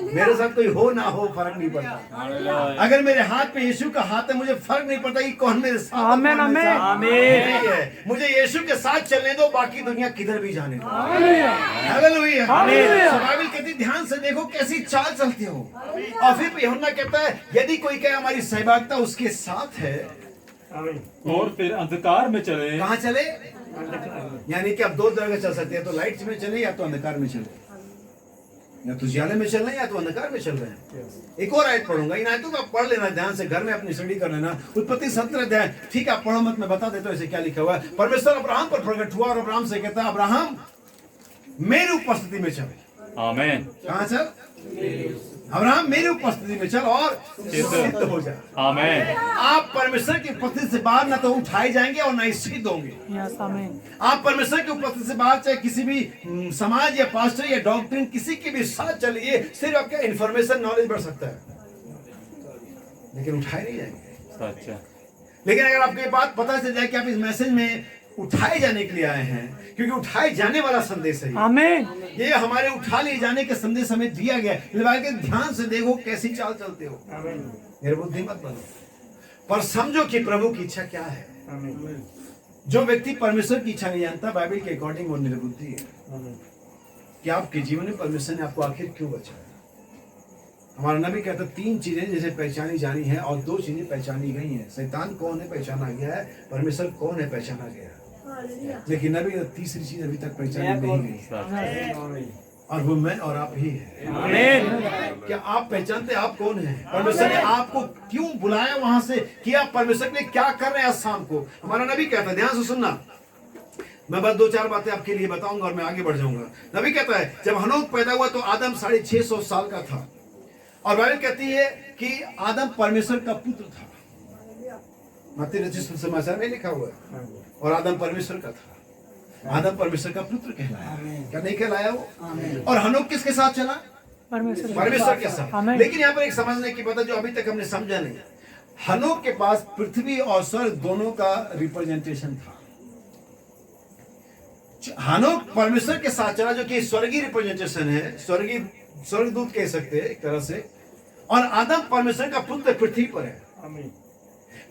मेरे साथ कोई हो ना हो फर्क नहीं पड़ता। अगर मेरे हाथ में यीशु का हाथ है, मुझे फर्क नहीं पड़ता कि कौन मेरे साथ। आमीन आमीन। मुझे यीशु के साथ चलने दो, बाकी दुनिया किधर भी जाने दो। हालेलुया। बाइबल कहती ध्यान से देखो कैसी चाल चलती हो। और फिर यूहन्ना कहता है यदि कोई कहे हमारी सहभागिता उसके साथ है, और फिर अंधकार में चले। कहाँ चले, यानी कि आप 2 जगह चल सकते हैं, तो लाइट में चले या तो अंधकार में चले, या तो उजियाले में चल रहे हैं या तो अंधकार में चल रहे हैं। एक और आयत पढ़ूंगा, इन आयतों को आप पढ़ लेना ध्यान से, घर में अपनी स्टडी कर लेना। उत्पत्ति 17 अध्याय, ठीक है आप पढ़ो मत, मैं बता देता हूं इसे क्या लिखा हुआ है। परमेश्वर अब्राहम पर प्रकट हुआ और अब्राहम से कहता है अब्राहम मेरी उपस्थिति में चल। आमीन। कहाँ चल, अब्राहम मेरी उपस्थिति में चल और सिद्ध हो जा। आमीन। आप परमेश्वर की उपस्थिति से बाहर ना तो उठाए जाएंगे और ना ही सिद्ध होंगे। आप परमेश्वर की उपस्थिति से बाहर, चाहे किसी भी समाज या पास्टर या डॉक्ट्रिन किसी के भी साथ चलिए, सिर्फ आपका इंफॉर्मेशन नॉलेज बढ़ सकता है, लेकिन उठाए नहीं जाएंगे। अच्छा। लेकिन अगर आपको ये बात पता चल जाए कि आप इस मैसेज में उठाए जाने के लिए आए हैं, क्योंकि उठाए जाने वाला संदेश है आमीन। ये हमारे उठा ले जाने के संदेश हमें दिया गया है। ध्यान से देखो कैसी चाल चलते हो, निर्बुद्धि मत बनो, पर समझो कि प्रभु की इच्छा क्या है। जो व्यक्ति परमेश्वर की इच्छा नहीं जानता, बाइबल के अकॉर्डिंग वो निर्बुद्धि है। कि आपके जीवन में परमेश्वर ने आपको आखिर क्यों बचाया? हमारा नबी कहता 3 चीजें जैसे पहचानी जानी है और 2 चीजें पहचानी गई हैं। शैतान कौन है पहचाना गया है, परमेश्वर कौन है पहचाना गया है। लेकिन नबी का तीसरी चीज अभी तक पहचानी नहीं गई, और वो मैं और आप ही है। क्या आप पहचानते आप कौन है? परमेश्वर ने आपको क्यों बुलाया वहां से, किया परमेश्वर ने क्या कर रहे हैं आज शाम को? हमारा नबी कहता है, ध्यान से सुनना, मैं बस 2-4 बातें आपके लिए बताऊंगा और मैं आगे बढ़ जाऊंगा। नबी कहता है जब हनोक पैदा हुआ तो आदम 650 साल का था, और बाइबल कहती है कि आदम परमेश्वर का पुत्र था। मत्ती रचित समाचार में लिखा हुआ है, और आदम परमेश्वर का था। आदम परमेश्वर का पुत्र कहलाया, क्या नहीं कहलाया वो? और हनोक किसके साथ चला? परमेश्वर के साथ। लेकिन यहाँ पर एक समझने की बात है जो अभी तक हमने समझा नहीं। हनोक के पास पृथ्वी और स्वर्ग दोनों का रिप्रेजेंटेशन था। हनोक परमेश्वर के साथ चला, जो कि स्वर्गीय रिप्रेजेंटेशन है, स्वर्गदूत कह सकते हैं एक तरह से। और आदम परमेश्वर का पुत्र पृथ्वी पर है।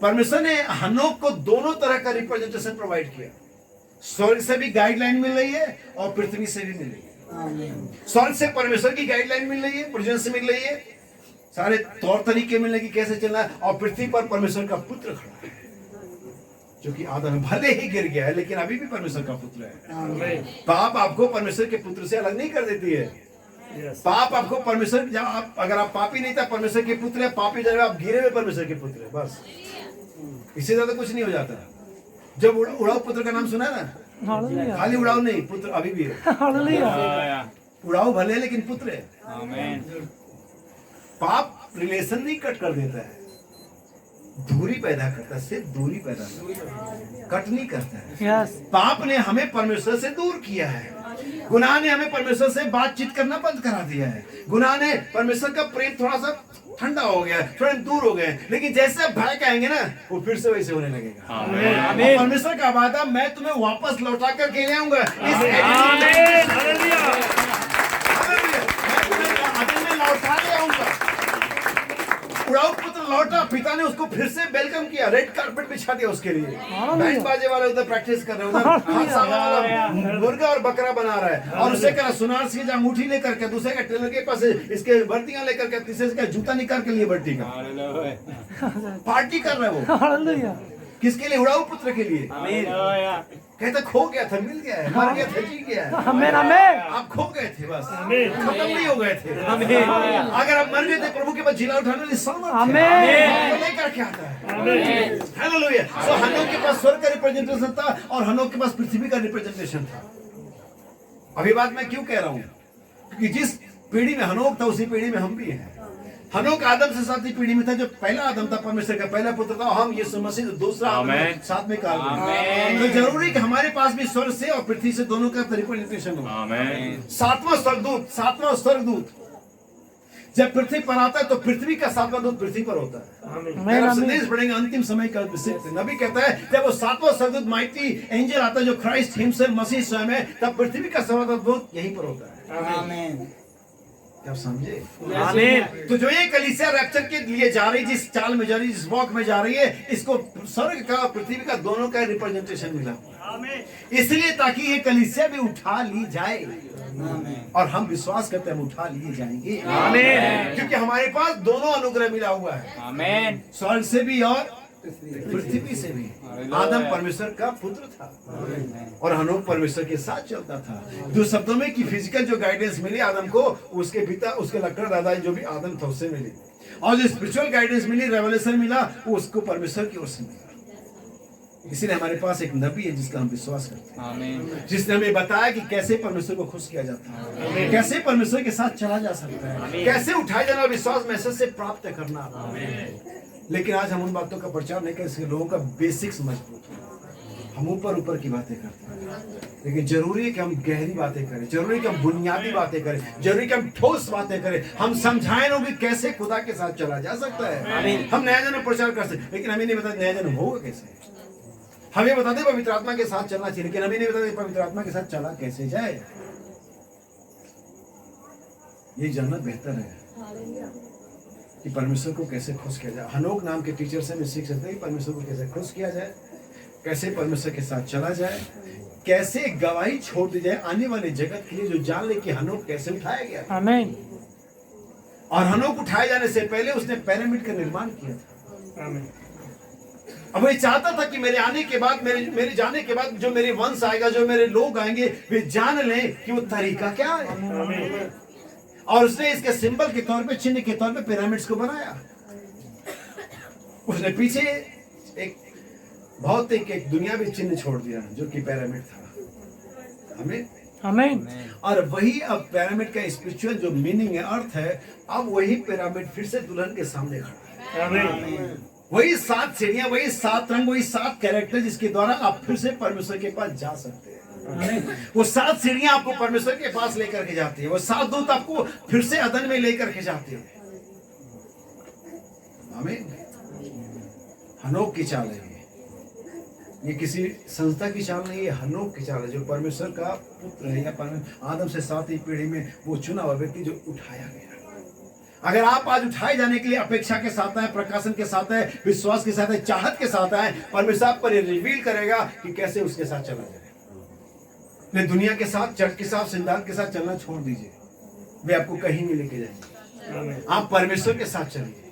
परमेश्वर ने हनोक को दोनों तरह का रिप्रेजेंटेशन प्रोवाइड किया। स्वर्ग से भी गाइडलाइन मिल रही है और पृथ्वी से भी मिल रही है। स्वर्ग से परमेश्वर की गाइडलाइन मिल रही है, प्रेजेंस से मिल रही है, सारे तौर तरीके मिलने की कैसे चलना है। और पृथ्वी पर परमेश्वर का पुत्र खड़ा है, जो कि आदम भले ही गिर गया है लेकिन अभी भी परमेश्वर का पुत्र है। पाप आपको परमेश्वर के पुत्र से अलग नहीं कर देती है। पाप आपको परमेश्वर, जब आप, अगर आप पापी नहीं था परमेश्वर के पुत्र है, पापी जब आप गिरे हुए परमेश्वर के पुत्र है, बस इससे ज्यादा कुछ नहीं हो जाता। जब उड़ाऊ पुत्र का नाम सुना है ना, खाली उड़ाऊ नहीं, पुत्र अभी भी है। उड़ाऊ भले लेकिन पुत्र है। पाप रिलेशन नहीं कट कर देता है, दूरी पैदा करता है, सिर्फ दूरी पैदा करता है, कट नहीं करता है। पाप ने हमें परमेश्वर से दूर किया है। गुनाह ने हमें परमेश्वर से बातचीत करना बंद करा दिया है। गुनाह ने परमेश्वर का प्रेम थोड़ा सा ठंडा हो गया, थोड़े दूर हो गए। लेकिन जैसे आप भय कहेंगे ना, वो फिर से वैसे होने लगेगा। परमेश्वर का वादा, मैं तुम्हें वापस लौटा कर के ले आऊंगा। लौटा ले आऊंगा। उड़ाऊ पुत्र लौटा, पिता ने उसको फिर से वेलकम किया, रेड कारपेट बिछा दिया उसके लिए। बैंड बाजे वाले उधर प्रैक्टिस कर रहे हैं, उधर हादसा वाला मुर्गा और बकरा बना रहा है, और उससे कह रहा सुनार से अंगूठी लेकर के, दूसरे का टेलर के पास इसके वर्दियां लेकर के, तीसरे का जूता निकाल के लिए बर्टी का पार्टी कर रहे वो। किसके लिए? उड़ाऊ पुत्र के लिए। कहता खो गया था, मिल गया है, मर गया था, जी गया है। आप खो गए थे, बस खत्म नहीं हो गए थे। अगर आप मर गए थे, प्रभु के पास जिला उठाने लेकर के आता है। हालेलुया। सो हनोक के पास स्वर्ग का रिप्रेजेंटेशन था और हनोक के पास पृथ्वी का रिप्रेजेंटेशन था। अभी बात मैं क्यों कह रहा हूँ? क्योंकि जिस पीढ़ी में हनोक था उसी पीढ़ी में हम भी हैं। हनोक आदम से साथ ही पीढ़ी में था। जो पहला आदम था परमेश्वर का पहला पुत्र था, हम यीशु मसीह दूसरा आदम साथ में काल में। तो जरूरी कि हमारे पास भी स्वर्ग से और पृथ्वी से दोनों का रिप्रेजेंटेशन हो। सातवां स्वर्गदूत जब पृथ्वी पर आता है तो पृथ्वी का 7वां दूत पृथ्वी पर होता है। संदेश पढ़ेंगे अंतिम समय का विषय। नबी कहता है जब वो 7वां स्वर्गदूत माइटी एंजल आता है, जो क्राइस्ट हिमसेल्फ मसीह स्वयं है, तब पृथ्वी का 7वां दूत यहीं पर होता है। क्या समझे? आमीन। तो जो ये कलीसिया रैप्चर के लिए जा रही, जिस चाल में जा रही, जिस वॉक में जा रही है, इसको स्वर्ग का पृथ्वी का दोनों का रिप्रेजेंटेशन मिला। इसलिए ताकि ये कलीसिया भी उठा ली जाए, और हम विश्वास करते हैं हम उठा लिए जाएंगे। आमीन। क्योंकि हमारे पास दोनों अनुग्रह मिला हुआ है। आमीन। स्वर्ग से भी और पृथ्वी से भी। आदम परमेश्वर का पुत्र था और हनोक परमेश्वर के साथ चलता था। दो शब्दों में कि फिजिकल जो गाइडेंस मिली आदम को, उसके पिता, उसके लकड़ दादा जो भी आदम था उससे मिली, और जो स्पिरिचुअल गाइडेंस मिली, रेवलेशन मिला, वो उसको परमेश्वर की ओर से मिला। इसीलिए हमारे पास एक नबी है जिसका हम विश्वास करते हैं, जिसने हमें बताया कि कैसे परमेश्वर को खुश किया जाता है, कैसे परमेश्वर के साथ चला जा सकता है, कैसे उठाया जाना, विश्वास मैसेज से प्राप्त करना। लेकिन आज हम उन बातों का प्रचार नहीं करते, लोगों का बेसिक्स मजबूत हो। हम ऊपर की बातें करते हैं, लेकिन जरूरी है कि हम गहरी बातें करें, जरूरी है कि हम बुनियादी बातें करें, जरूरी है कि हम ठोस बातें करें। हम समझाएं लोगों कि कैसे खुदा के साथ चला जा सकता है। हम नया जन्म प्रचार कर सकते, लेकिन हमें नहीं पता नया जन्म होगा कैसे। हमें बताते पवित्र आत्मा के साथ चलना चाहिए, लेकिन हमें नहीं बताते पवित्र आत्मा के साथ चला कैसे जाए। ये जानना बेहतर है कि परमेश्वर को कैसे खुश किया जाए। हनोक नाम के टीचर से हमें सीख सकते हैं कि परमेश्वर को कैसे खुश किया जाए, कैसे परमेश्वर के साथ चला जाए, कैसे गवाही छोड़ दी जाए आने वाले जगत के लिए, जो जान ले कि हनोक कैसे उठाया गया। आमीन। और हनोक उठाए जाने से पहले उसने पिरामिड का निर्माण किया था। आमीन। अब वो चाहता था कि मेरे आने के बाद, मेरे जाने के बाद जो मेरे वंश आएगा, जो मेरे लोग आएंगे, वे जान लें कि वो तरीका क्या है। और उसने इसके सिंबल के तौर पे, चिन्ह के तौर पे पिरामिड्स को बनाया। उसने पीछे एक भौतिक, एक दुनियावी चिन्ह छोड़ दिया जो कि पिरामिड था। हमें आमीन। और वही अब पिरामिड का स्पिरिचुअल जो मीनिंग है, अर्थ है, अब वही पिरामिड फिर से दुल्हन के सामने खड़ा है। वही 7 सीढ़ियां, वही 7 रंग, वही 7 कैरेक्टर जिसके द्वारा आप फिर से परमेश्वर के पास जा सकते हैं। वो 7 सीढ़ियां आपको परमेश्वर के पास लेकर के जाती है। वो 7 दूत आपको फिर से अदन में लेकर के जाते हैं। आमीन। हनोक की चाल है ये किसी संस्था की चाल नहीं है, हनोक की चाल है, जो परमेश्वर का पुत्र है, या आदम से 7वीं पीढ़ी में वो चुना हुआ व्यक्ति जो उठाया गया। अगर आप आज उठाए जाने के लिए अपेक्षा के साथ आए, प्रकाशन के साथ आए, विश्वास के साथ आए, चाहत के साथ आए, परमेश्वर आप पर रिवील करेगा कि कैसे उसके साथ चला जाए। दुनिया के साथ, चर्च के साथ, सिद्धांत के साथ चलना छोड़ दीजिए, वे आपको कहीं नहीं लेके जाएंगे। आप परमेश्वर के साथ चलिए,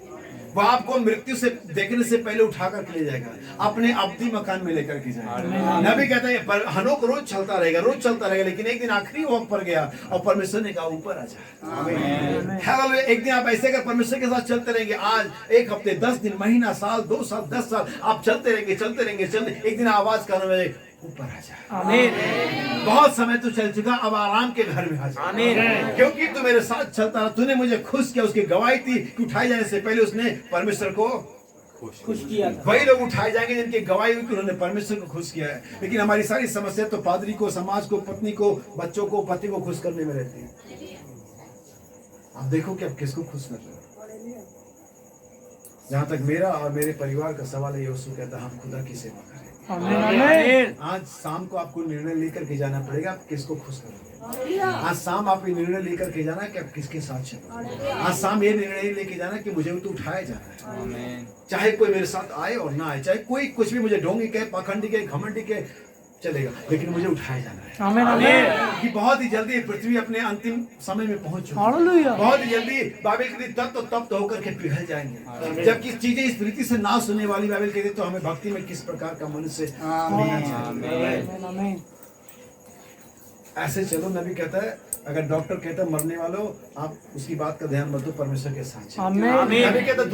वो आपको मृत्यु से देखने से पहले उठा कर ले जाएगा, अपने अब्दी मकान में लेकर के जाएगा। नबी कहता है पर हनोक रोज चलता रहेगा, रोज चलता रहेगा, लेकिन एक दिन आखिरी वक्त पर गया और परमेश्वर ने कहा ऊपर आ जा। हालेलुया। एक दिन आप ऐसे अगर परमेश्वर के साथ चलते रहेंगे, आज 1 हफ्ते, 10 दिन, महीना, साल, 2 साल, 10 साल, आप चलते रहेंगे, एक दिन आवाज करने में ऊपर आ जा। आमीन। बहुत समय तो चल चुका, अब आराम के घर में आ जा। आमीन। क्योंकि तू मेरे साथ चलता रहा, तूने मुझे खुश किया। उसकी गवाही थी कि उठाए जाने से पहले उसने परमेश्वर को खुश किया। वही लोग उठाए जाएंगे जिनकी गवाही हुई कि उन्होंने परमेश्वर को खुश किया है। लेकिन हमारी सारी समस्या तो पादरी को, समाज को, पत्नी को, बच्चों को, पति को खुश करने में रहती है। आप देखो कि आप किसको खुश कर रहे हो। जहां तक मेरा और मेरे परिवार का सवाल है, यीशु कहता हम खुदा की सेवा करें। आमीन। आज शाम को आपको निर्णय लेकर के जाना पड़ेगा, आप किसको खुश करोगे। आज शाम आप ये निर्णय लेकर के जाना कि आप किसके साथ चलोगे। आज शाम ये निर्णय लेके जाना कि मुझे तो उठाया जाना है, चाहे कोई मेरे साथ आए और ना आए, चाहे कोई कुछ भी मुझे ढोंगी कहे, पाखंडी कहे, घमंडी कहे, चलेगा, लेकिन मुझे उठाया जाना है। आमीन। आमीन। कि बहुत ही जल्दी पृथ्वी अपने अंतिम समय में पहुंच चुकी है। हालेलुया। बहुत ही जल्दी बाइबल कहती तप्त होकर के पिघल जाएंगे। जबकि चीजें इस रीति से ना सुनने वाली बाइबल कहती तो हमें भक्ति में किस प्रकार का मनुष्य होना चाहिए। आमीन। ऐसे चलो। नबी कहता है, अगर डॉक्टर कहता है मरने वालों, आप उसकी बात का ध्यान मत दो, परमेश्वर के साथ चलो। आमीन। नबी कहता है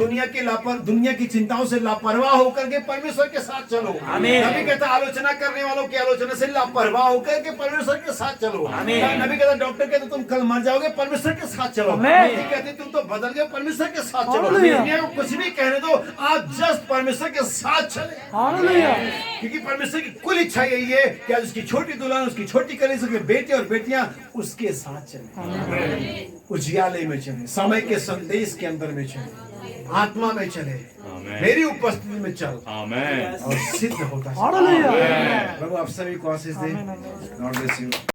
दुनिया की चिंताओं से लापरवाह होकर के परमेश्वर के साथ चलो। नबी कहता है आलोचना करने वालों की आलोचना से लापरवाह होकर के परमेश्वर के साथ चलो। नबी कहता है डॉक्टर कहते तुम कल मर जाओगे, परमेश्वर के साथ चलो। नबी कहते तुम तो बदल गए, परमेश्वर के साथ चलो। दुनिया को कुछ भी कहने दो, आप जस्ट परमेश्वर के साथ चले। हालेलुया। क्योंकि परमेश्वर की कुल इच्छा यही है कि आज उसकी छोटी दुल्हन, उसकी छोटी कलीसिया के बेटे और बेटियां उसके साथ चले, उजियाले में चले, समय के संदेश के अंदर में चले, आत्मा में चले, मेरी उपस्थिति में चल और सिद्ध होता है। प्रभु आप सभी को आशीष दे। God bless you.